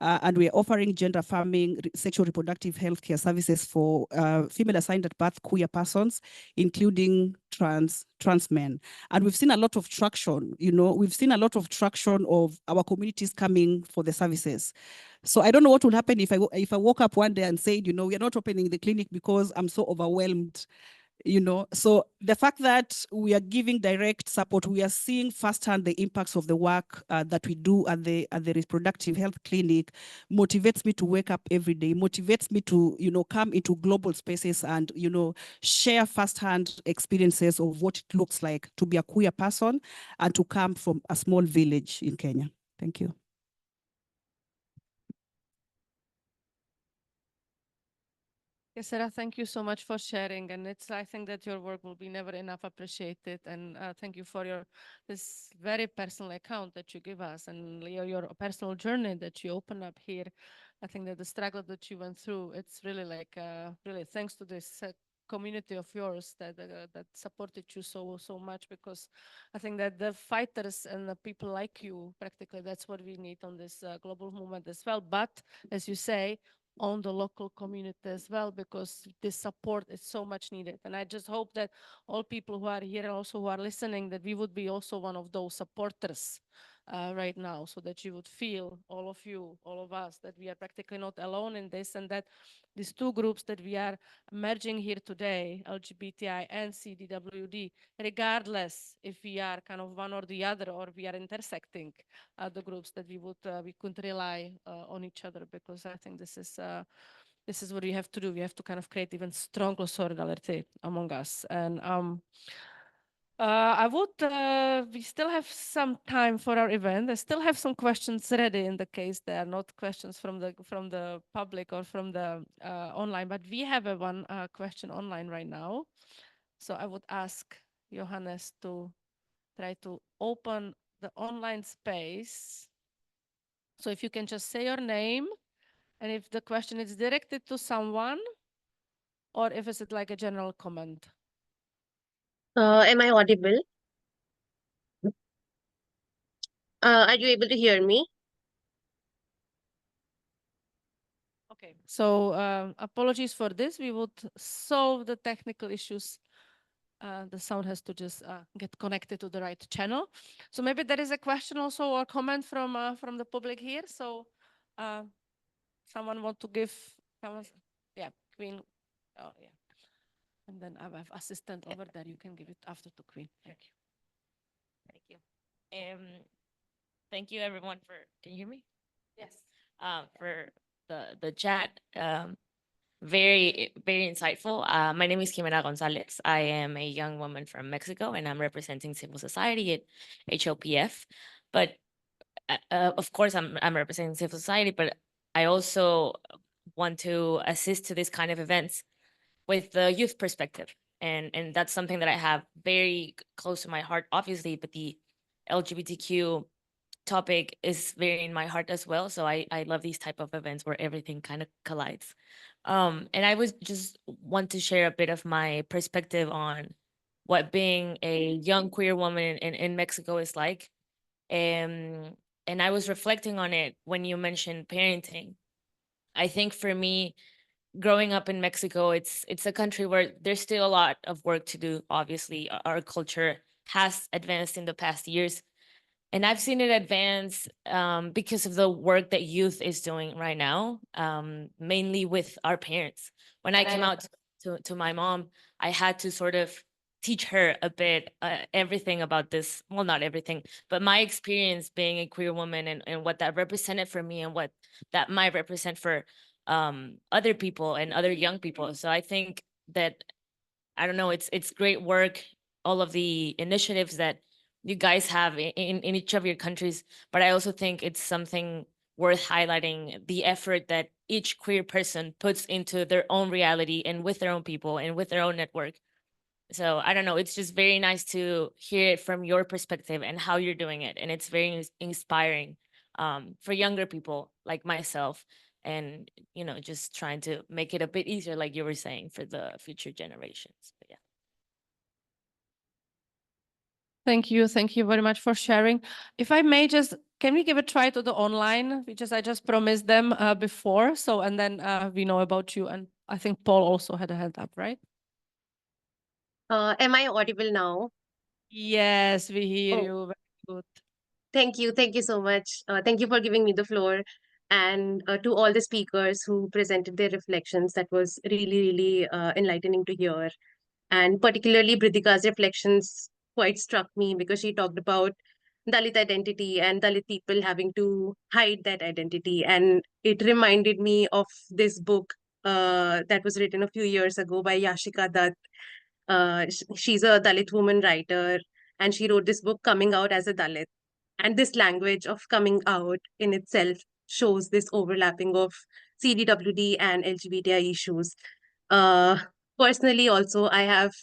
And we are offering gender affirming sexual reproductive healthcare services for female assigned at birth queer persons, including trans men. And we've seen a lot of traction, you know, we've seen a lot of traction of our communities coming for the services. So I don't know what will happen if I woke up one day and said, you know, we are not opening the clinic because I'm so overwhelmed. You know, so the fact that we are giving direct support, we are seeing firsthand the impacts of the work that we do at the reproductive health clinic, motivates me to wake up every day, motivates me to, you know, come into global spaces and, you know, share firsthand experiences of what it looks like to be a queer person and to come from a small village in Kenya. Thank you. Yes, Sarah, thank you so much for sharing. And I think that your work will be never enough appreciated. And thank you for this very personal account that you give us and your personal journey that you open up here. I think that the struggle that you went through, it's really like, really thanks to this community of yours that supported you so much, because I think that the fighters and the people like you, practically, that's what we need on this global movement as well. But as you say, on the local community as well, because this support is so much needed. And I just hope that all people who are here and also who are listening, that we would be also one of those supporters right now, so that you would feel, all of you, all of us, that we are practically not alone in this, and that these two groups that we are merging here today, LGBTI and CDWD, regardless if we are kind of one or the other, or we are intersecting the groups, that we could rely on each other, because I think this is what we have to do. We have to kind of create even stronger solidarity among us. And we still have some time for our event. I still have some questions ready in the case they are not questions from the public or from the online, but we have one question online right now. So I would ask Johannes to try to open the online space. So if you can just say your name, and if the question is directed to someone, or if it's like a general comment. Am I audible? Are you able to hear me? Okay, so apologies for this. We would solve the technical issues. The sound has to just get connected to the right channel. So maybe there is a question also or comment from the public here. So someone want to give, yeah, Queen, oh yeah. And then I have assistant over there. You can give it after to Queen. Thank you. Thank you. Thank you everyone for, can you hear me? Yes. For the chat. Very insightful. My name is Jimena Gonzalez. I am a young woman from Mexico, and I'm representing civil society at HLPF. But of course, I'm representing civil society, but I also want to assist to this kind of events with the youth perspective. And that's something that I have very close to my heart, obviously, but the LGBTQ topic is very in my heart as well. So I love these type of events where everything kind of collides. And I was just want to share a bit of my perspective on what being a young queer woman in Mexico is like. And I was reflecting on it when you mentioned parenting. I think for me, growing up in Mexico, it's a country where there's still a lot of work to do. Obviously, our culture has advanced in the past years, and I've seen it advance because of the work that youth is doing right now, mainly with our parents. When I came out to my mom, I had to sort of teach her a bit everything about this. Well, not everything, but my experience being a queer woman and what that represented for me and what that might represent for other people and other young people. So I think that, I don't know, it's great work, all of the initiatives that you guys have in each of your countries, but I also think it's something worth highlighting, the effort that each queer person puts into their own reality and with their own people and with their own network. So I don't know, it's just very nice to hear it from your perspective and how you're doing it. And it's very inspiring for younger people like myself, and, you know, just trying to make it a bit easier, like you were saying, for the future generations. But yeah. Thank you. Thank you very much for sharing. If I may just, can we give a try to the online? Because I just promised them before. So, and then we know about you. And I think Paul also had a hand up, right? Am I audible now? Yes, we hear Oh, you. Very good. thank you. Thank you so much. Thank you for giving me the floor. And to all the speakers who presented their reflections, that was really enlightening to hear. And particularly Bridika's reflections quite struck me because she talked about Dalit identity and Dalit people having to hide that identity. And it reminded me of this book that was written a few years ago by Yashika Dutt. She's a Dalit woman writer, and she wrote this book, Coming Out as a Dalit. And this language of coming out in itself shows this overlapping of CDWD and LGBTI issues. Uh, Personally, also, I have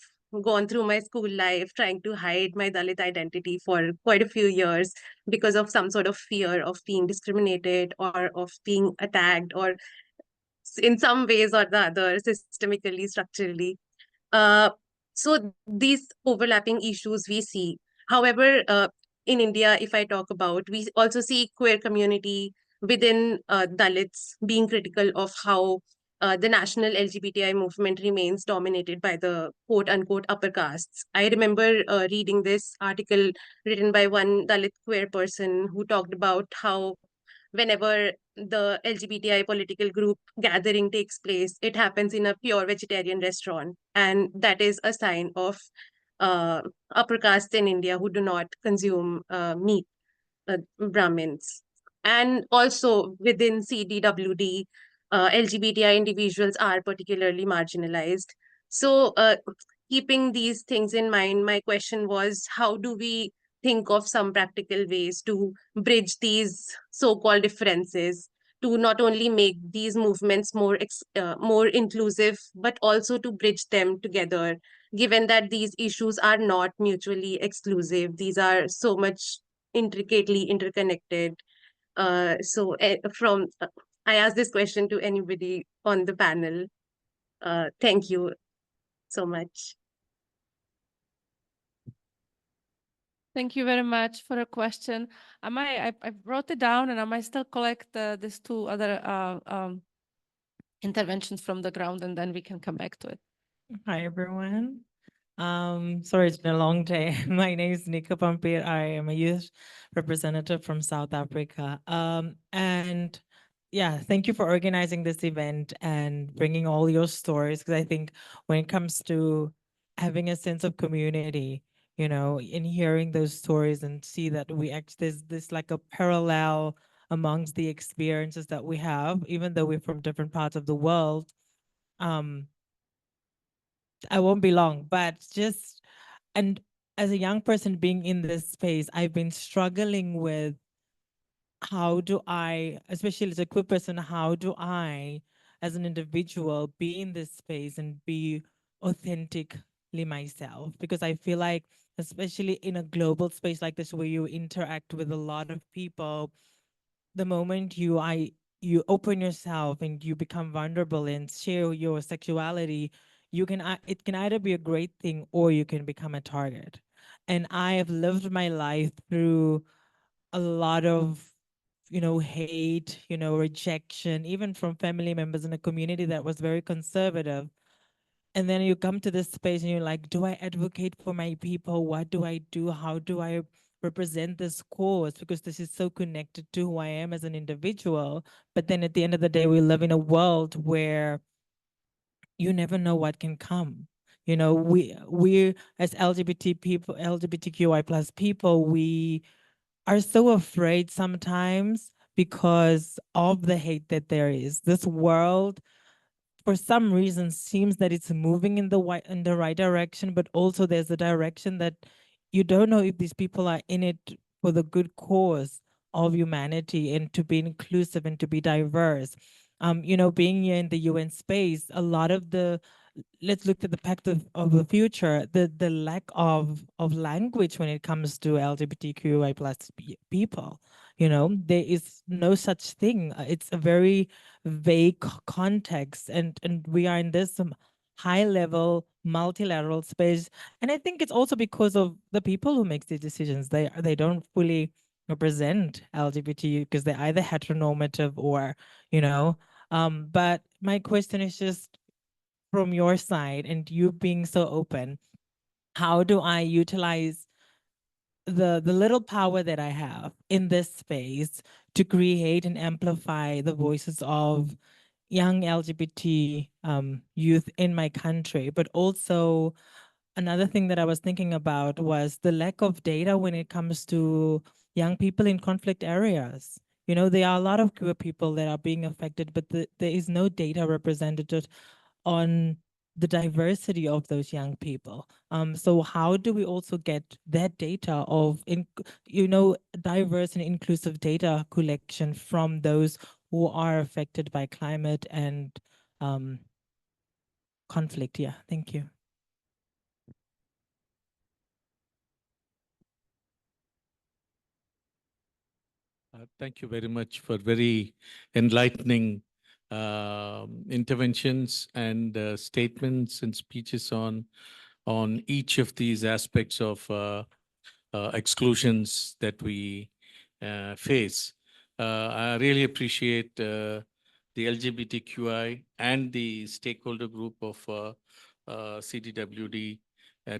gone through my school life trying to hide my Dalit identity for quite a few years because of some sort of fear of being discriminated or of being attacked, or in some ways or the other, systemically, structurally. Uh, so these overlapping issues we see. However, in India, if I talk about, we also see queer community within Dalits being critical of how the national LGBTI movement remains dominated by the quote unquote upper castes. I remember reading this article written by one Dalit queer person who talked about how whenever the LGBTI political group gathering takes place, it happens in a pure vegetarian restaurant. And that is a sign of uh, upper castes in India who do not consume meat, Brahmins. And also within CDWD, LGBTI individuals are particularly marginalized. So, keeping these things in mind, my question was, how do we think of some practical ways to bridge these so-called differences, to not only make these movements more inclusive, but also to bridge them together given that these issues are not mutually exclusive. These are so much intricately interconnected. I ask this question to anybody on the panel. Thank you so much. Thank you very much for the question. I wrote it down, and I might still collect these two other interventions from the ground, and then we can come back to it. Hi, everyone. Sorry, it's been a long day. My name is Nika Pampir. I am a youth representative from South Africa. And yeah, thank you for organizing this event and bringing all your stories, because I think when it comes to having a sense of community, you know, in hearing those stories and see that we actually, there's this like a parallel amongst the experiences that we have, even though we're from different parts of the world. I won't be long, but just, and as a young person being in this space, I've been struggling with how do I, especially as a queer person, how do I, as an individual, be in this space and be authentically myself? Because I feel like, especially in a global space like this, where you interact with a lot of people, the moment you open yourself and you become vulnerable and share your sexuality, it can either be a great thing or you can become a target. And I have lived my life through a lot of, you know, hate, you know, rejection, even from family members in a community that was very conservative. And then you come to this space and you're like, do I advocate for my people? What do I do? How do I represent this cause? Because this is so connected to who I am as an individual. But then at the end of the day, we live in a world where you never know what can come. You know, we as LGBT people, LGBTQI plus people, we are so afraid sometimes because of the hate that there is. This world, for some reason, seems that it's moving in the right direction, but also there's a direction that you don't know if these people are in it for the good cause of humanity and to be inclusive and to be diverse. You know, being here in the UN space, a lot of the, let's look at the Pact of the future, the lack of language when it comes to LGBTQI plus people. You know, there is no such thing. It's a very vague context, and we are in this high level multilateral space. And I think it's also because of the people who make the decisions. They don't fully represent LGBT because they're either heteronormative or, you know. But my question is just, from your side and you being so open, how do I utilize the little power that I have in this space to create and amplify the voices of young LGBT youth in my country? But also, another thing that I was thinking about was the lack of data when it comes to young people in conflict areas. You know, there are a lot of queer people that are being affected, but there is no data represented on the diversity of those young people. So how do we also get that data of, you know, diverse and inclusive data collection from those who are affected by climate and conflict? Yeah, thank you. Thank you very much for very enlightening interventions and statements and speeches on each of these aspects of exclusions that we face. I really appreciate the LGBTQI and the stakeholder group of CDWD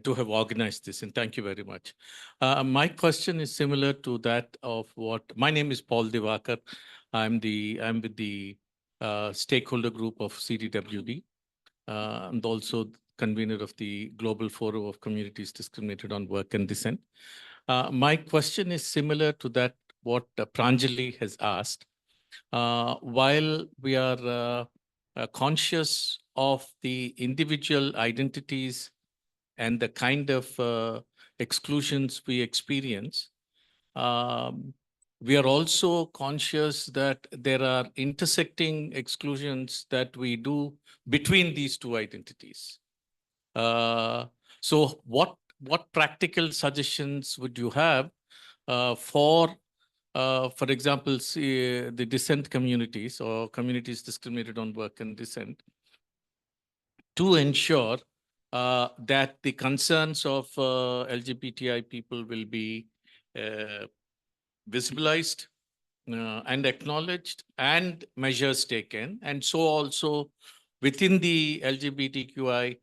to have organized this, and thank you very much. My question is similar to that of what, my name is Paul Divakar. I'm with the stakeholder group of CDWD. And also convener of the Global Forum of Communities Discriminated on Work and Dissent. My question is similar to that what Pranjali has asked. While we are conscious of the individual identities and the kind of exclusions we experience, we are also conscious that there are intersecting exclusions that we do between these two identities. So what practical suggestions would you have for example, the dissent communities or communities discriminated on work and dissent, to ensure that the concerns of LGBTI people will be visibilized and acknowledged and measures taken, and so also within the LGBTQI,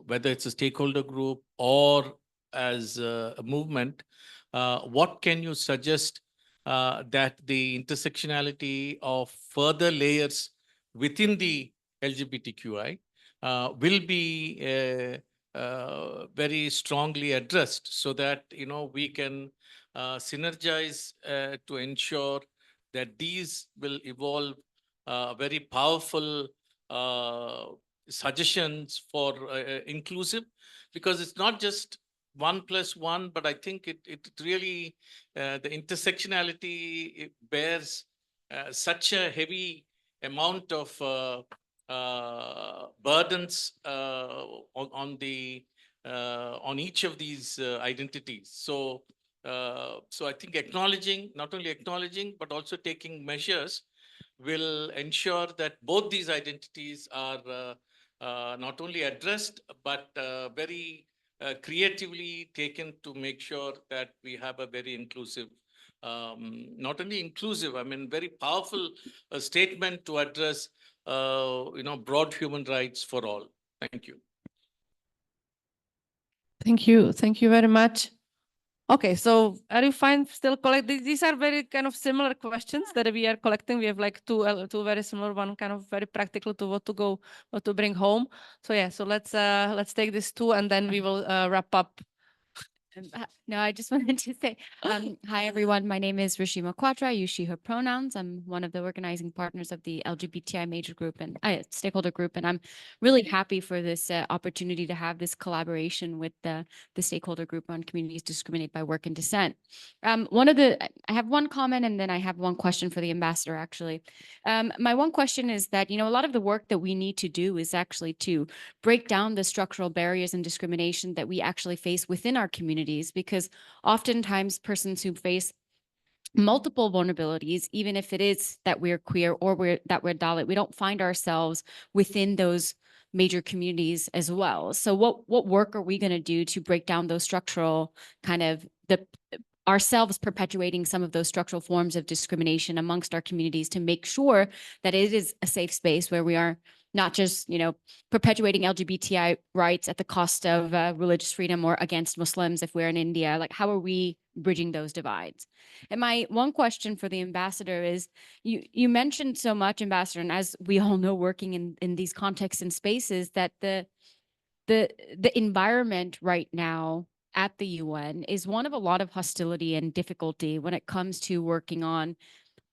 whether it's a stakeholder group or as a movement, what can you suggest that the intersectionality of further layers within the LGBTQI will be very strongly addressed, so that we can synergize to ensure that these will evolve very powerful suggestions for inclusive, because it's not just 1+1, but I think it really, the intersectionality, it bears such a heavy amount of burdens on each of these identities. So I think not only acknowledging, but also taking measures will ensure that both these identities are not only addressed, but very creatively taken to make sure that we have a very inclusive, not only inclusive, I mean, very powerful statement to address, broad human rights for all. Thank you. Thank you. Thank you very much. Okay, so are you fine still collecting? These are very kind of similar questions that we are collecting. We have like two very similar, one kind of very practical to what to bring home. So yeah, so let's take these two and then we will wrap up. No, I just wanted to say, hi, everyone. My name is Rashima Quatra. I use she, her pronouns. I'm one of the organizing partners of the LGBTI major group and stakeholder group. And I'm really happy for this opportunity to have this collaboration with the stakeholder group on communities discriminated by work and dissent. I have one comment and then I have one question for the ambassador, actually. My one question is that, a lot of the work that we need to do is actually to break down the structural barriers and discrimination that we actually face within our communities, because oftentimes persons who face multiple vulnerabilities, even if it is that we're queer or that we're Dalit, we don't find ourselves within those major communities as well. So what work are we going to do to break down those structural ourselves perpetuating some of those structural forms of discrimination amongst our communities to make sure that it is a safe space where we are not just, perpetuating LGBTI rights at the cost of religious freedom or against Muslims if we're in India? Like, how are we bridging those divides? And my one question for the ambassador is, you mentioned so much, Ambassador, and as we all know, working in these contexts and spaces, that the environment right now at the UN is one of a lot of hostility and difficulty when it comes to working on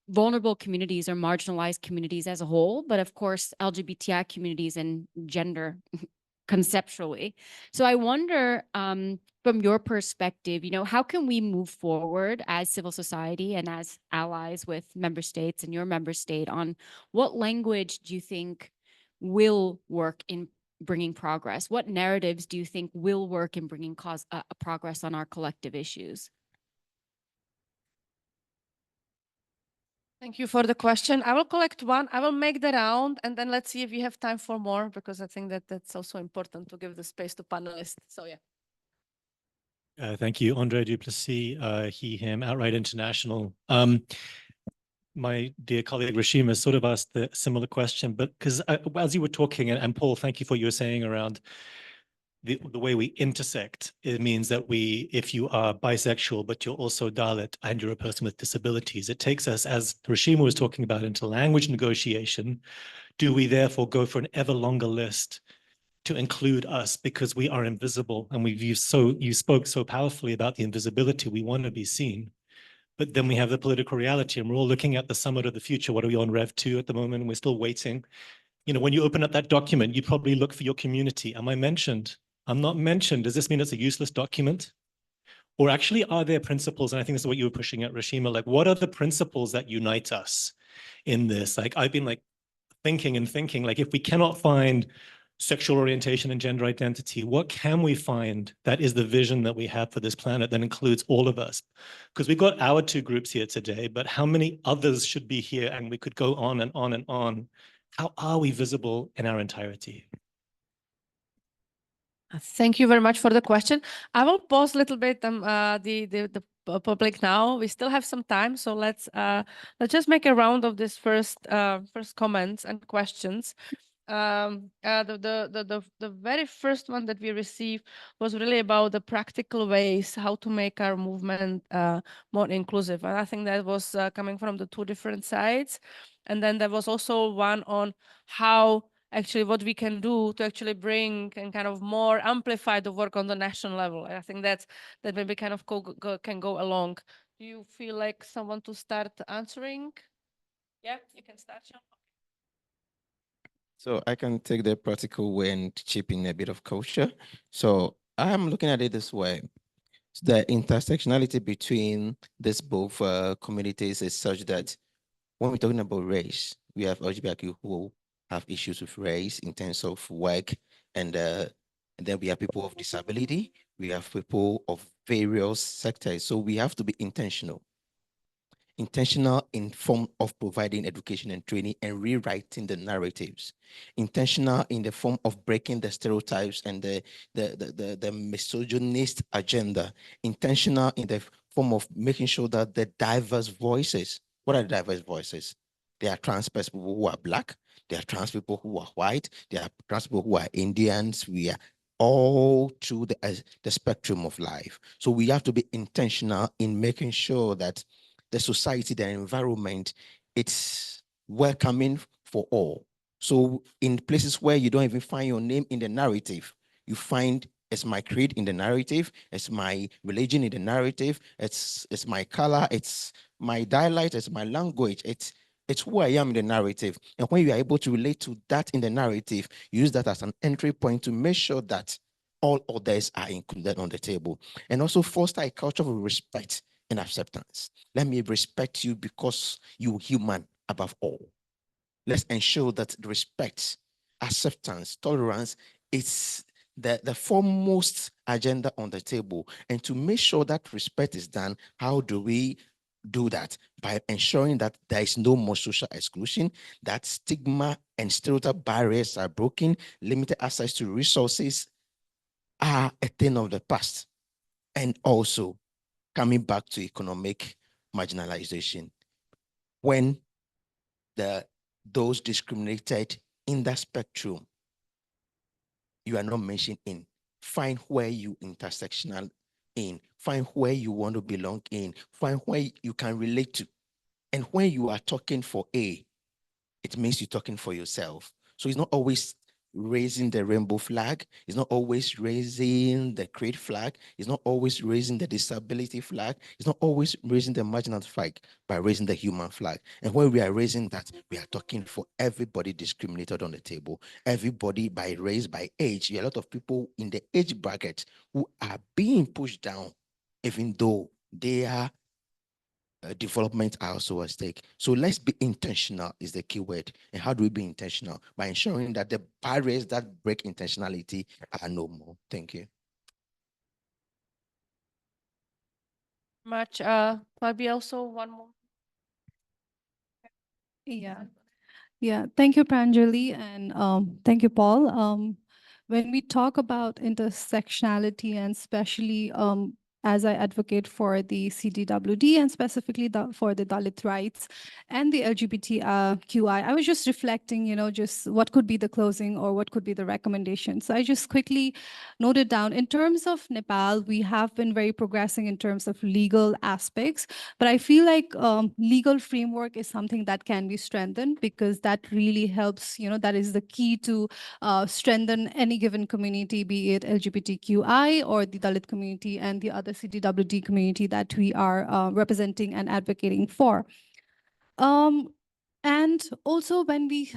vulnerable communities or marginalized communities as a whole, but of course, LGBTI communities and gender conceptually. So I wonder, from your perspective, how can we move forward as civil society and as allies with member states and your member state on what language do you think will work in bringing progress? What narratives do you think will work in bringing progress on our collective issues? Thank you for the question. I will collect one. I will make the round, and then let's see if we have time for more, because I think that that's also important to give the space to panelists. So yeah. Thank you, Andre Duplessis, he, him, Outright International. My dear colleague Rashima sort of asked the similar question, but because as you were talking, and Paul, thank you for what you were saying around the way we intersect. It means that if you are bisexual, but you're also Dalit and you're a person with disabilities, it takes us, as Rashima was talking about, into language negotiation. Do we therefore go for an ever longer list to include us because we are invisible? And you spoke so powerfully about the invisibility. We want to be seen. But then we have the political reality, and we're all looking at the summit of the future. What are we on Rev 2 at the moment? And we're still waiting. When you open up that document, you probably look for your community. Am I mentioned? I'm not mentioned. Does this mean it's a useless document? Or actually, are there principles? And I think this is what you were pushing at, Rashima. Like, what are the principles that unite us in this? Like, I've been thinking, like, if we cannot find sexual orientation and gender identity, what can we find that is the vision that we have for this planet that includes all of us? Because we've got our two groups here today, but how many others should be here? And we could go on and on and on. How are we visible in our entirety? Thank you very much for the question. I will pause a little bit the public now. We still have some time, so let's just make a round of this first comments and questions. The very first one that we received was really about the practical ways how to make our movement more inclusive, and I think that was coming from the two different sides. And then there was also one on how actually what we can do to actually bring and kind of more amplify the work on the national level. I think that maybe kind of can go along. Do you feel like someone to start answering? Yeah, you can start, Sean. So I can take the practical way and chip in a bit of culture. So I'm looking at it this way. The intersectionality between these both communities is such that when we're talking about race, we have LGBTQ who have issues with race in terms of work, and then we have people of disability, we have people of various sectors. So we have to be intentional in form of providing education and training and rewriting the narratives, intentional in the form of breaking the stereotypes and the misogynist agenda, intentional in the form of making sure that the diverse voices, what are the diverse voices? There are trans people who are Black, there are trans people who are white, there are trans people who are Indians. We are all through the spectrum of life. So we have to be intentional in making sure that the society, the environment, it's welcoming for all. So in places where you don't even find your name in the narrative, you find it's my creed in the narrative, it's my religion in the narrative, it's my color, it's my dialect, it's my language, it's who I am in the narrative. And when you are able to relate to that in the narrative, use that as an entry point to make sure that all others are included on the table. And also foster a culture of respect and acceptance. Let me respect you because you're human above all. Let's ensure that respect, acceptance, tolerance is the foremost agenda on the table. And to make sure that respect is done, how do we do that? By ensuring that there is no more social exclusion, that stigma and stereotype barriers are broken, limited access to resources are a thing of the past. And also, coming back to economic marginalization, when those discriminated in that spectrum, you are not mentioned in, find where you intersectional in, find where you want to belong in, find where you can relate to. And when you are talking for A, it means you're talking for yourself. So it's not always raising the rainbow flag. It's not always raising the creed flag. It's not always raising the disability flag. It's not always raising the marginal flag, by raising the human flag. And when we are raising that, we are talking for everybody discriminated on the table, everybody by race, by age. There are a lot of people in the age bracket who are being pushed down, even though they are development are also at stake. So let's be intentional is the key word. And how do we be intentional? By ensuring that the barriers that break intentionality are no more. Thank you. Much. Maybe also one more. Yeah. Yeah, thank you, Pranjali, and thank you, Paul. When we talk about intersectionality, and especially as I advocate for the CDWD and specifically for the Dalit rights and the LGBTQI, I was just reflecting, just what could be the closing or what could be the recommendation. So I just quickly noted down, in terms of Nepal, we have been very progressing in terms of legal aspects, but I feel like legal framework is something that can be strengthened, because that really helps, that is the key to strengthen any given community, be it LGBTQI or the Dalit community and the other CDWD community that we are representing and advocating for. And also when we,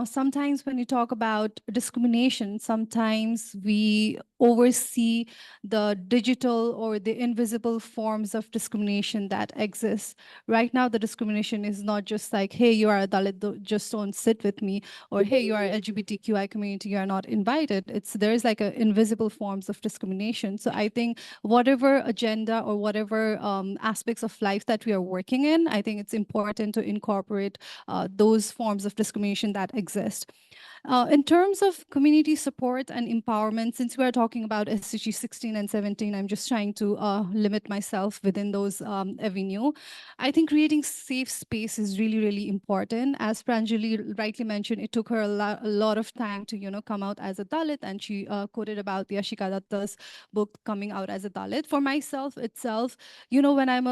sometimes when we talk about discrimination, sometimes we oversee the digital or the invisible forms of discrimination that exist. Right now, the discrimination is not just like, hey, you are a Dalit, just don't sit with me, or hey, you are LGBTQI community, you are not invited. There's like a invisible forms of discrimination. So I think whatever agenda or whatever aspects of life that we are working in, I think it's important to incorporate those forms of discrimination that exist. In terms of community support and empowerment, since we are talking about SDG 16 and 17, I'm just trying to limit myself within those avenue. I think creating safe space is really, really important. As Pranjali rightly mentioned, it took her a lot of time to, come out as a Dalit, and she quoted about the Ashika Datta's book coming out as a Dalit. For myself itself, when I'm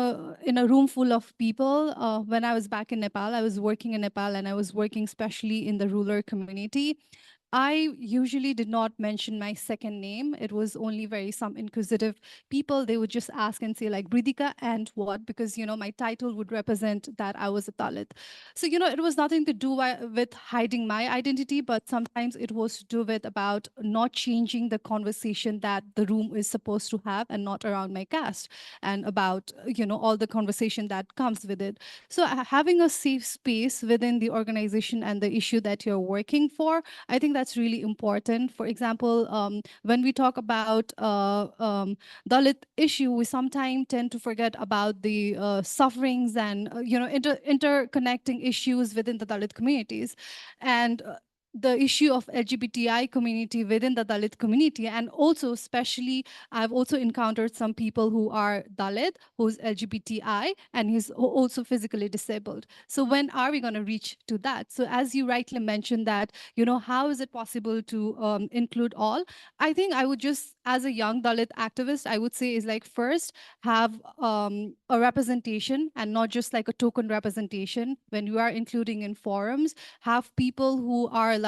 in a room full of people, when I was back in Nepal, I was working in Nepal and I was working especially in the rural community. I usually did not mention my second name. It was only some inquisitive people. They would just ask and say like, Bridika and what? Because, my title would represent that I was a Dalit. So, it was nothing to do with hiding my identity, but sometimes it was to do with about not changing the conversation that the room is supposed to have and not around my caste and about, all the conversation that comes with it. So having a safe space within the organization and the issue that you're working for, I think that's really important. For example, when we talk about Dalit issue, we sometimes tend to forget about the sufferings and interconnecting issues within the Dalit communities. And the issue of LGBTI community within the Dalit community. And also, especially, I've also encountered some people who are Dalit, who's LGBTI, and he's also physically disabled. So when are we going to reach to that? So as you rightly mentioned that, how is it possible to include all? I think I would just, as a young Dalit activist, I would say is like first have a representation and not just like a token representation. When you are including in forums, have people who are like,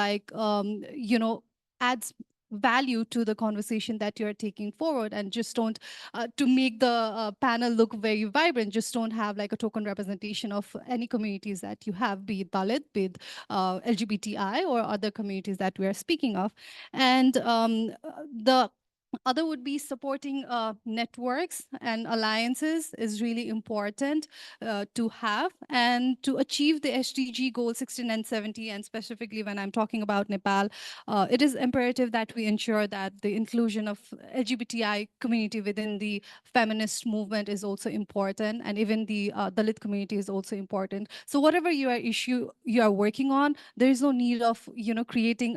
adds value to the conversation that you're taking forward, and just don't, to make the panel look very vibrant, just don't have like a token representation of any communities that you have, be it Dalit, be it LGBTI or other communities that we are speaking of. And the other would be supporting networks and alliances is really important to have, and to achieve the SDG goal 16 and 17, and specifically when I'm talking about Nepal, it is imperative that we ensure that the inclusion of LGBTI community within the feminist movement is also important, and even the Dalit community is also important. So whatever your issue you are working on, there is no need of creating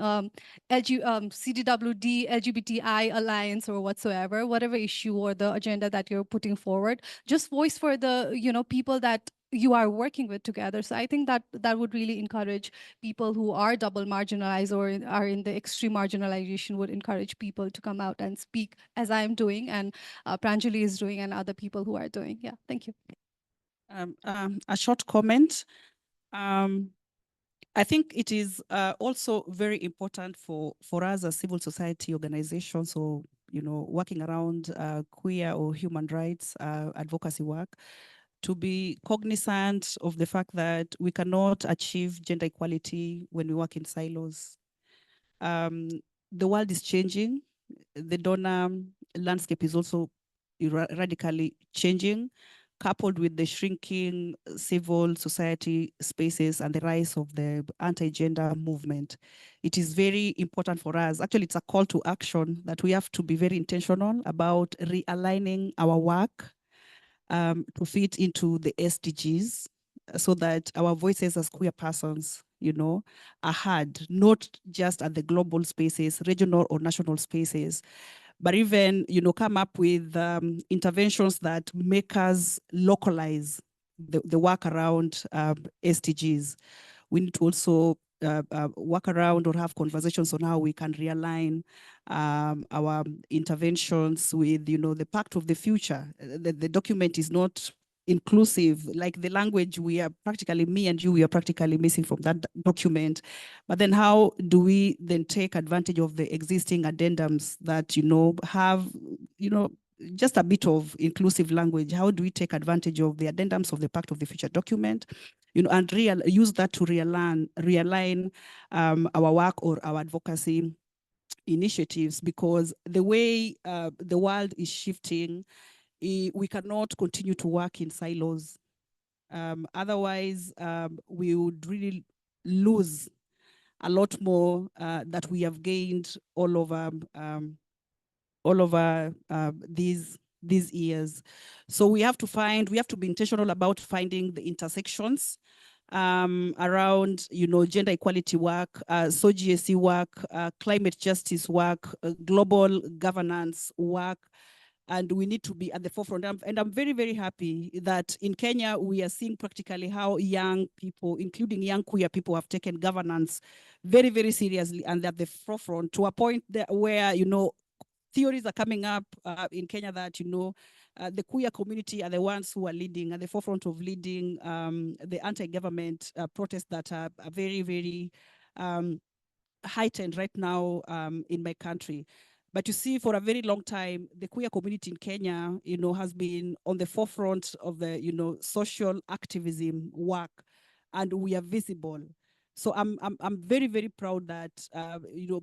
CDWD, LGBTI alliance or whatsoever, whatever issue or the agenda that you're putting forward, just voice for the, people that you are working with together. So I think that would really encourage people who are double marginalized or are in the extreme marginalization, would encourage people to come out and speak as I'm doing, and Pranjali is doing, and other people who are doing. Yeah, thank you. A short comment. I think it is also very important for us as civil society organizations, or working around queer or human rights advocacy work, to be cognizant of the fact that we cannot achieve gender equality when we work in silos. The world is changing. The donor landscape is also radically changing, coupled with the shrinking civil society spaces and the rise of the anti-gender movement. It is very important for us. Actually, it's a call to action that we have to be very intentional about realigning our work to fit into the SDGs, so that our voices as queer persons, are heard, not just at the global spaces, regional or national spaces, but even, come up with interventions that make us localize the work around SDGs. We need to also work around or have conversations on how we can realign our interventions with, the Pact of the future. The document is not inclusive, like the language we are practically, me and you, we are practically missing from that document. But then how do we then take advantage of the existing addendums that, have, just a bit of inclusive language? How do we take advantage of the addendums of the Pact of the Future document and use that to realign our work or our advocacy initiatives, because the way the world is shifting, we cannot continue to work in silos. Otherwise, we would really lose a lot more that we have gained all over these years. So we have to be intentional about finding the intersections around, gender equality work, SOGSE work, climate justice work, global governance work, and we need to be at the forefront. And I'm very, very happy that in Kenya, we are seeing practically how young people, including young queer people, have taken governance very, very seriously, and they're at the forefront to a point where, theories are coming up in Kenya that, the queer community are the ones who are leading, at the forefront of leading the anti-government protests that are very, very heightened right now in my country. But you see, for a very long time, the queer community in Kenya, has been on the forefront of the, social activism work, and we are visible. So I'm very, very proud that,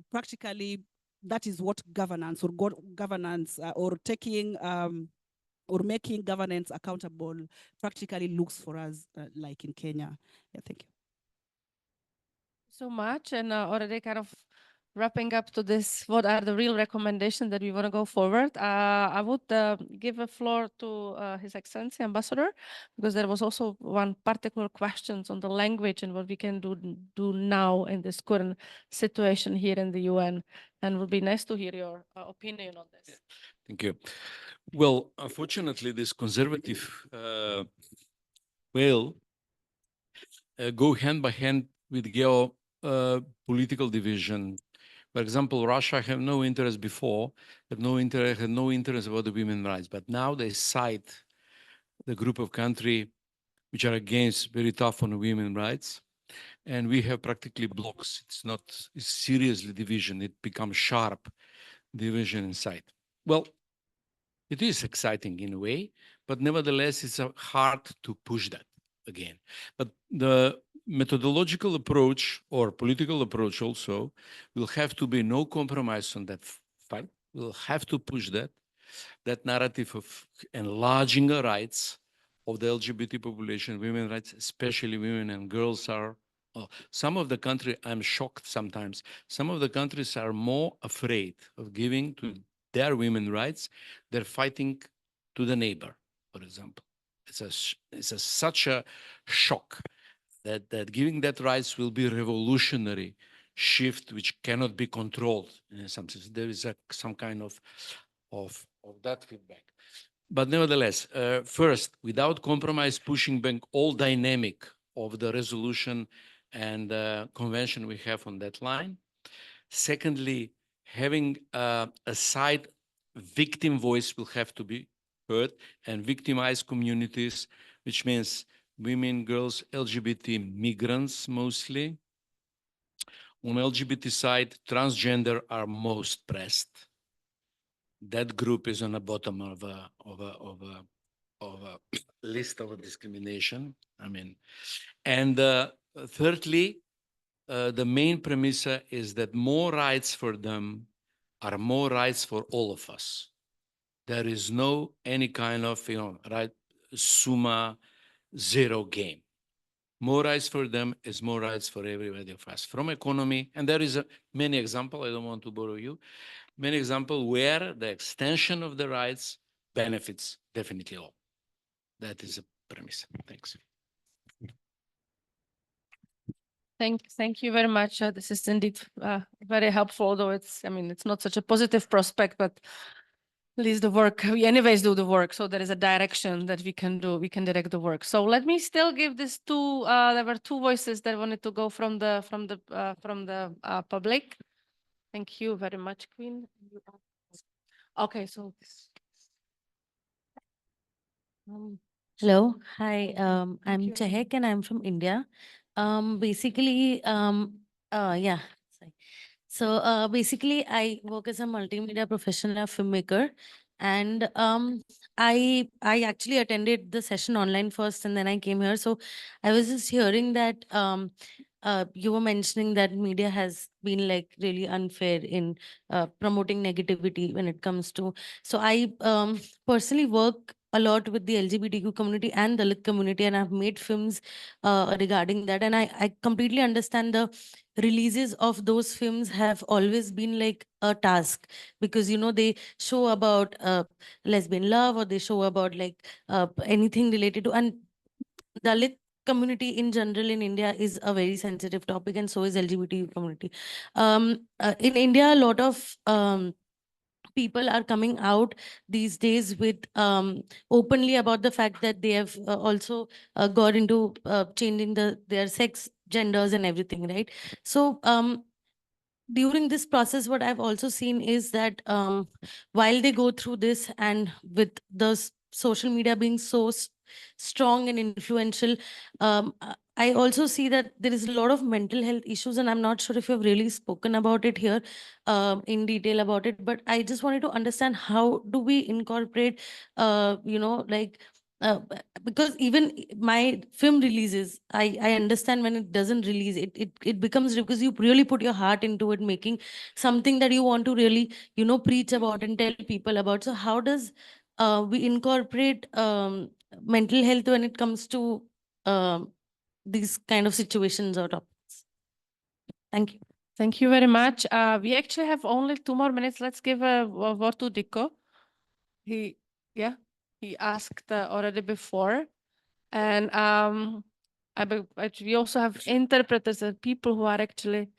practically that is what governance or taking or making governance accountable practically looks for us like in Kenya. Yeah, thank you so much. And already kind of wrapping up to this, what are the real recommendations that we want to go forward? I would give a floor to His Excellency Ambassador, because there was also one particular question on the language and what we can do now in this current situation here in the UN. And it would be nice to hear your opinion on this. Thank you. Well, unfortunately, this conservative will go hand by hand with geopolitical division. For example, Russia had no interest before, had no interest about the women's rights, but now they cite the group of countries which are against, very tough on women's rights. And we have practically blocks. It's seriously division. It becomes sharp division inside. Well, it is exciting in a way, but nevertheless, it's hard to push that again. But the methodological approach or political approach also will have to be no compromise on that fight. We'll have to push that narrative of enlarging the rights of the LGBT population, women's rights, especially women and girls are. Some of the countries, I'm shocked sometimes, some of the countries are more afraid of giving to their women's rights. They're fighting to the neighbor, for example. It's such a shock that giving that rights will be a revolutionary shift which cannot be controlled in some sense. There is some kind of that feedback. But nevertheless, first, without compromise, pushing back all dynamic of the resolution and convention we have on that line. Secondly, having a side victim voice will have to be heard, and victimized communities, which means women, girls, LGBT migrants mostly. On LGBT side, transgender are most pressed. That group is on the bottom of a list of discrimination. I mean, and thirdly, the main premise is that more rights for them are more rights for all of us. There is no any kind of right summa zero game. More rights for them is more rights for everybody of us. From economy, and there is many examples. I don't want to borrow you. Many examples where the extension of the rights benefits definitely all. That is a premise. Thanks. Thank you very much. This is indeed very helpful, although it's not such a positive prospect, but at least the work, we anyways do the work. So there is a direction that we can do, we can direct the work. So let me still give this there were two voices that wanted to go from the public. Thank you very much, Queen. Okay, so. Hello, hi, I'm Chehek and I'm from India. Basically, yeah. Sorry. So basically, I work as a multimedia professional filmmaker, And I actually attended the session online first, and then I came here. So I was just hearing that you were mentioning that media has been like really unfair in promoting negativity when it comes to. So I personally work a lot with the LGBTQ community and the Dalit community, and I've made films regarding that. And I completely understand the releases of those films have always been like a task, because they show about lesbian love, or they show about like anything related to, and Dalit community in general in India is a very sensitive topic, and so is LGBT community. In India, a lot of people are coming out these days with openly about the fact that they have also got into changing their sex genders and everything, right? So during this process, what I've also seen is that while they go through this, and with the social media being so strong and influential, I also see that there is a lot of mental health issues, and I'm not sure if you've really spoken about it here in detail about it, but I just wanted to understand, how do we incorporate, like, because even my film releases, I understand when it doesn't release, it becomes, because you really put your heart into it, making something that you want to really, preach about and tell people about. So how does we incorporate mental health when it comes to these kind of situations or topics? Thank you. Thank you very much. We actually have only 2 more minutes. Let's give a word to Diko. He asked already before. And we also have interpreters and people who are actually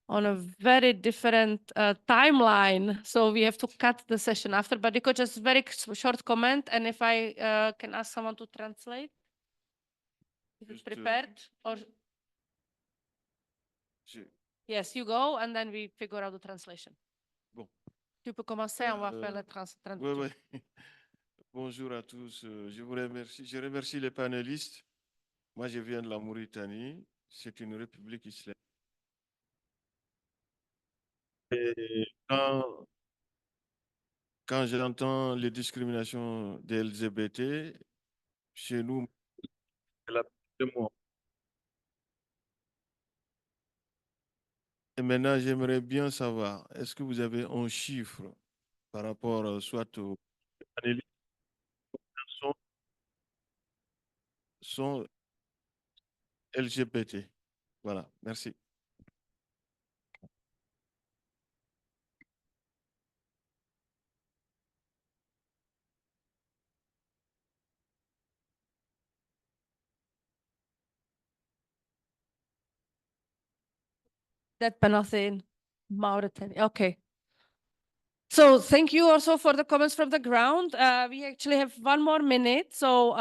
on a very different timeline. So we have to cut the session after. But Diko, just very short comment. And if I can ask someone to translate. Is it prepared? Or yes, you go, and then we figure out the translation. Bon. Tu peux commencer, on va faire la traduction. Oui, oui. Bonjour à tous. Je vous remercie. Je remercie les panélistes. Moi, je viens de la Mauritanie. C'est une république islamique. Et quand j'entends les discriminations des LGBT, chez nous, c'est la de moi. Et maintenant, j'aimerais bien savoir, est-ce que vous avez un chiffre par rapport soit aux panélistes sont LGBT? Voilà, merci. That penalty in Mauritania. Okay. So thank you also for the comments from the ground. We actually have 1 more minute. So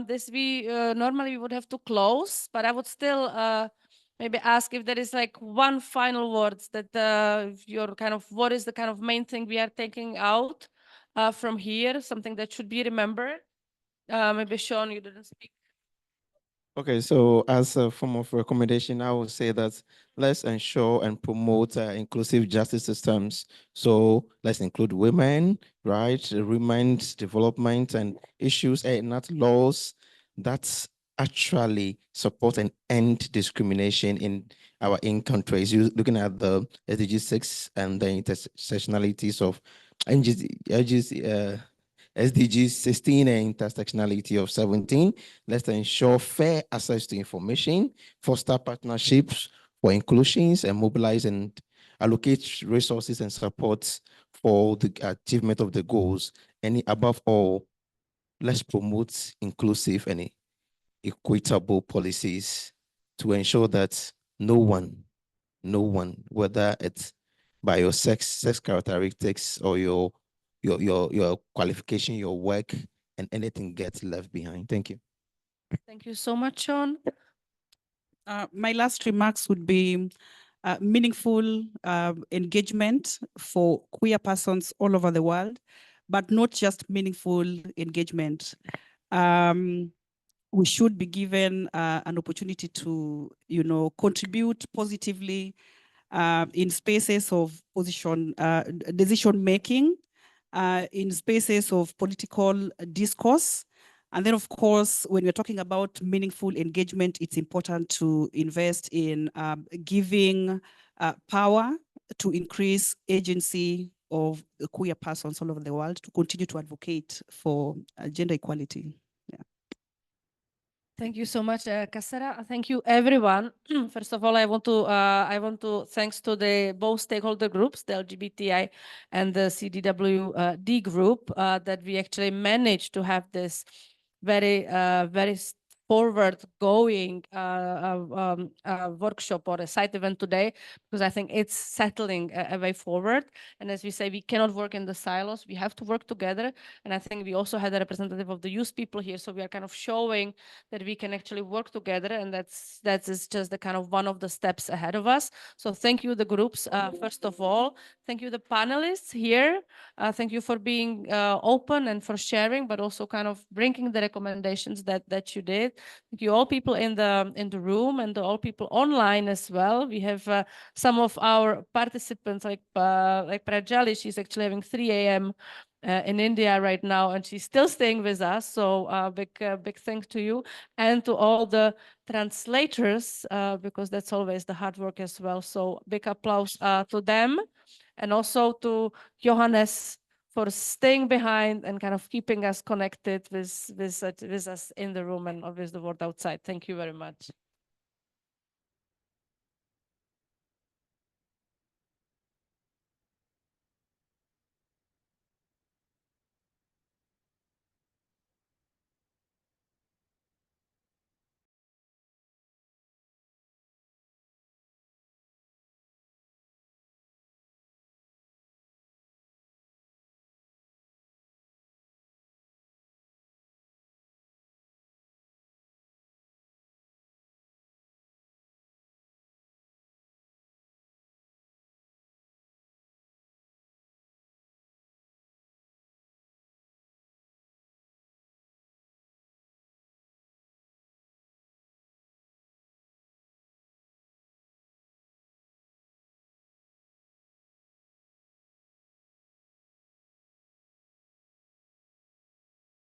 this we normally we would have to close, but I would still maybe ask if there is like one final words that your kind of, what is the kind of main thing we are taking out from here, something that should be remembered. Maybe Sean, you didn't speak. Okay, so as a form of recommendation, I would say that let's ensure and promote inclusive justice systems. So let's include women, right? Women's development and issues and not laws that actually support and end discrimination in our countries. You're looking at the SDG6 and the intersectionalities of SDG16 and intersectionality of 17. Let's ensure fair access to information, foster partnerships for inclusions, and mobilize and allocate resources and supports for the achievement of the goals. And above all, let's promote inclusive and equitable policies to ensure that no one, whether it's by your sex characteristics or your qualification, your work, and anything gets left behind. Thank you. Thank you so much, Sean. My last remarks would be meaningful engagement for queer persons all over the world, but not just meaningful engagement. We should be given an opportunity to, contribute positively in spaces of decision making, in spaces of political discourse. And then, of course, when we're talking about meaningful engagement, it's important to invest in giving power to increase agency of queer persons all over the world to continue to advocate for gender equality. Thank you so much, Cassera. Thank you, everyone. First of all, I want to thanks to the both stakeholder groups, the LGBTI and the CDWD group, that we actually managed to have this very forward-going workshop or a side event today, because I think it's settling a way forward. And as we say, we cannot work in the silos. We have to work together. And I think we also had a representative of the youth people here, so we are kind of showing that we can actually work together, and that is just the kind of one of the steps ahead of us. So thank you, the groups, first of all. Thank you, the panelists here. Thank you for being open and for sharing, but also kind of bringing the recommendations that you did. Thank you, all people in the room, and all people online as well. We have some of our participants, like Prajali. She's actually having 3 a.m. In India right now, and she's still staying with us. So big thanks to you, and to all the translators, because that's always the hard work as well. So big applause to them, and also to Johannes for staying behind and kind of keeping us connected with us in the room and with the world outside. Thank you very much.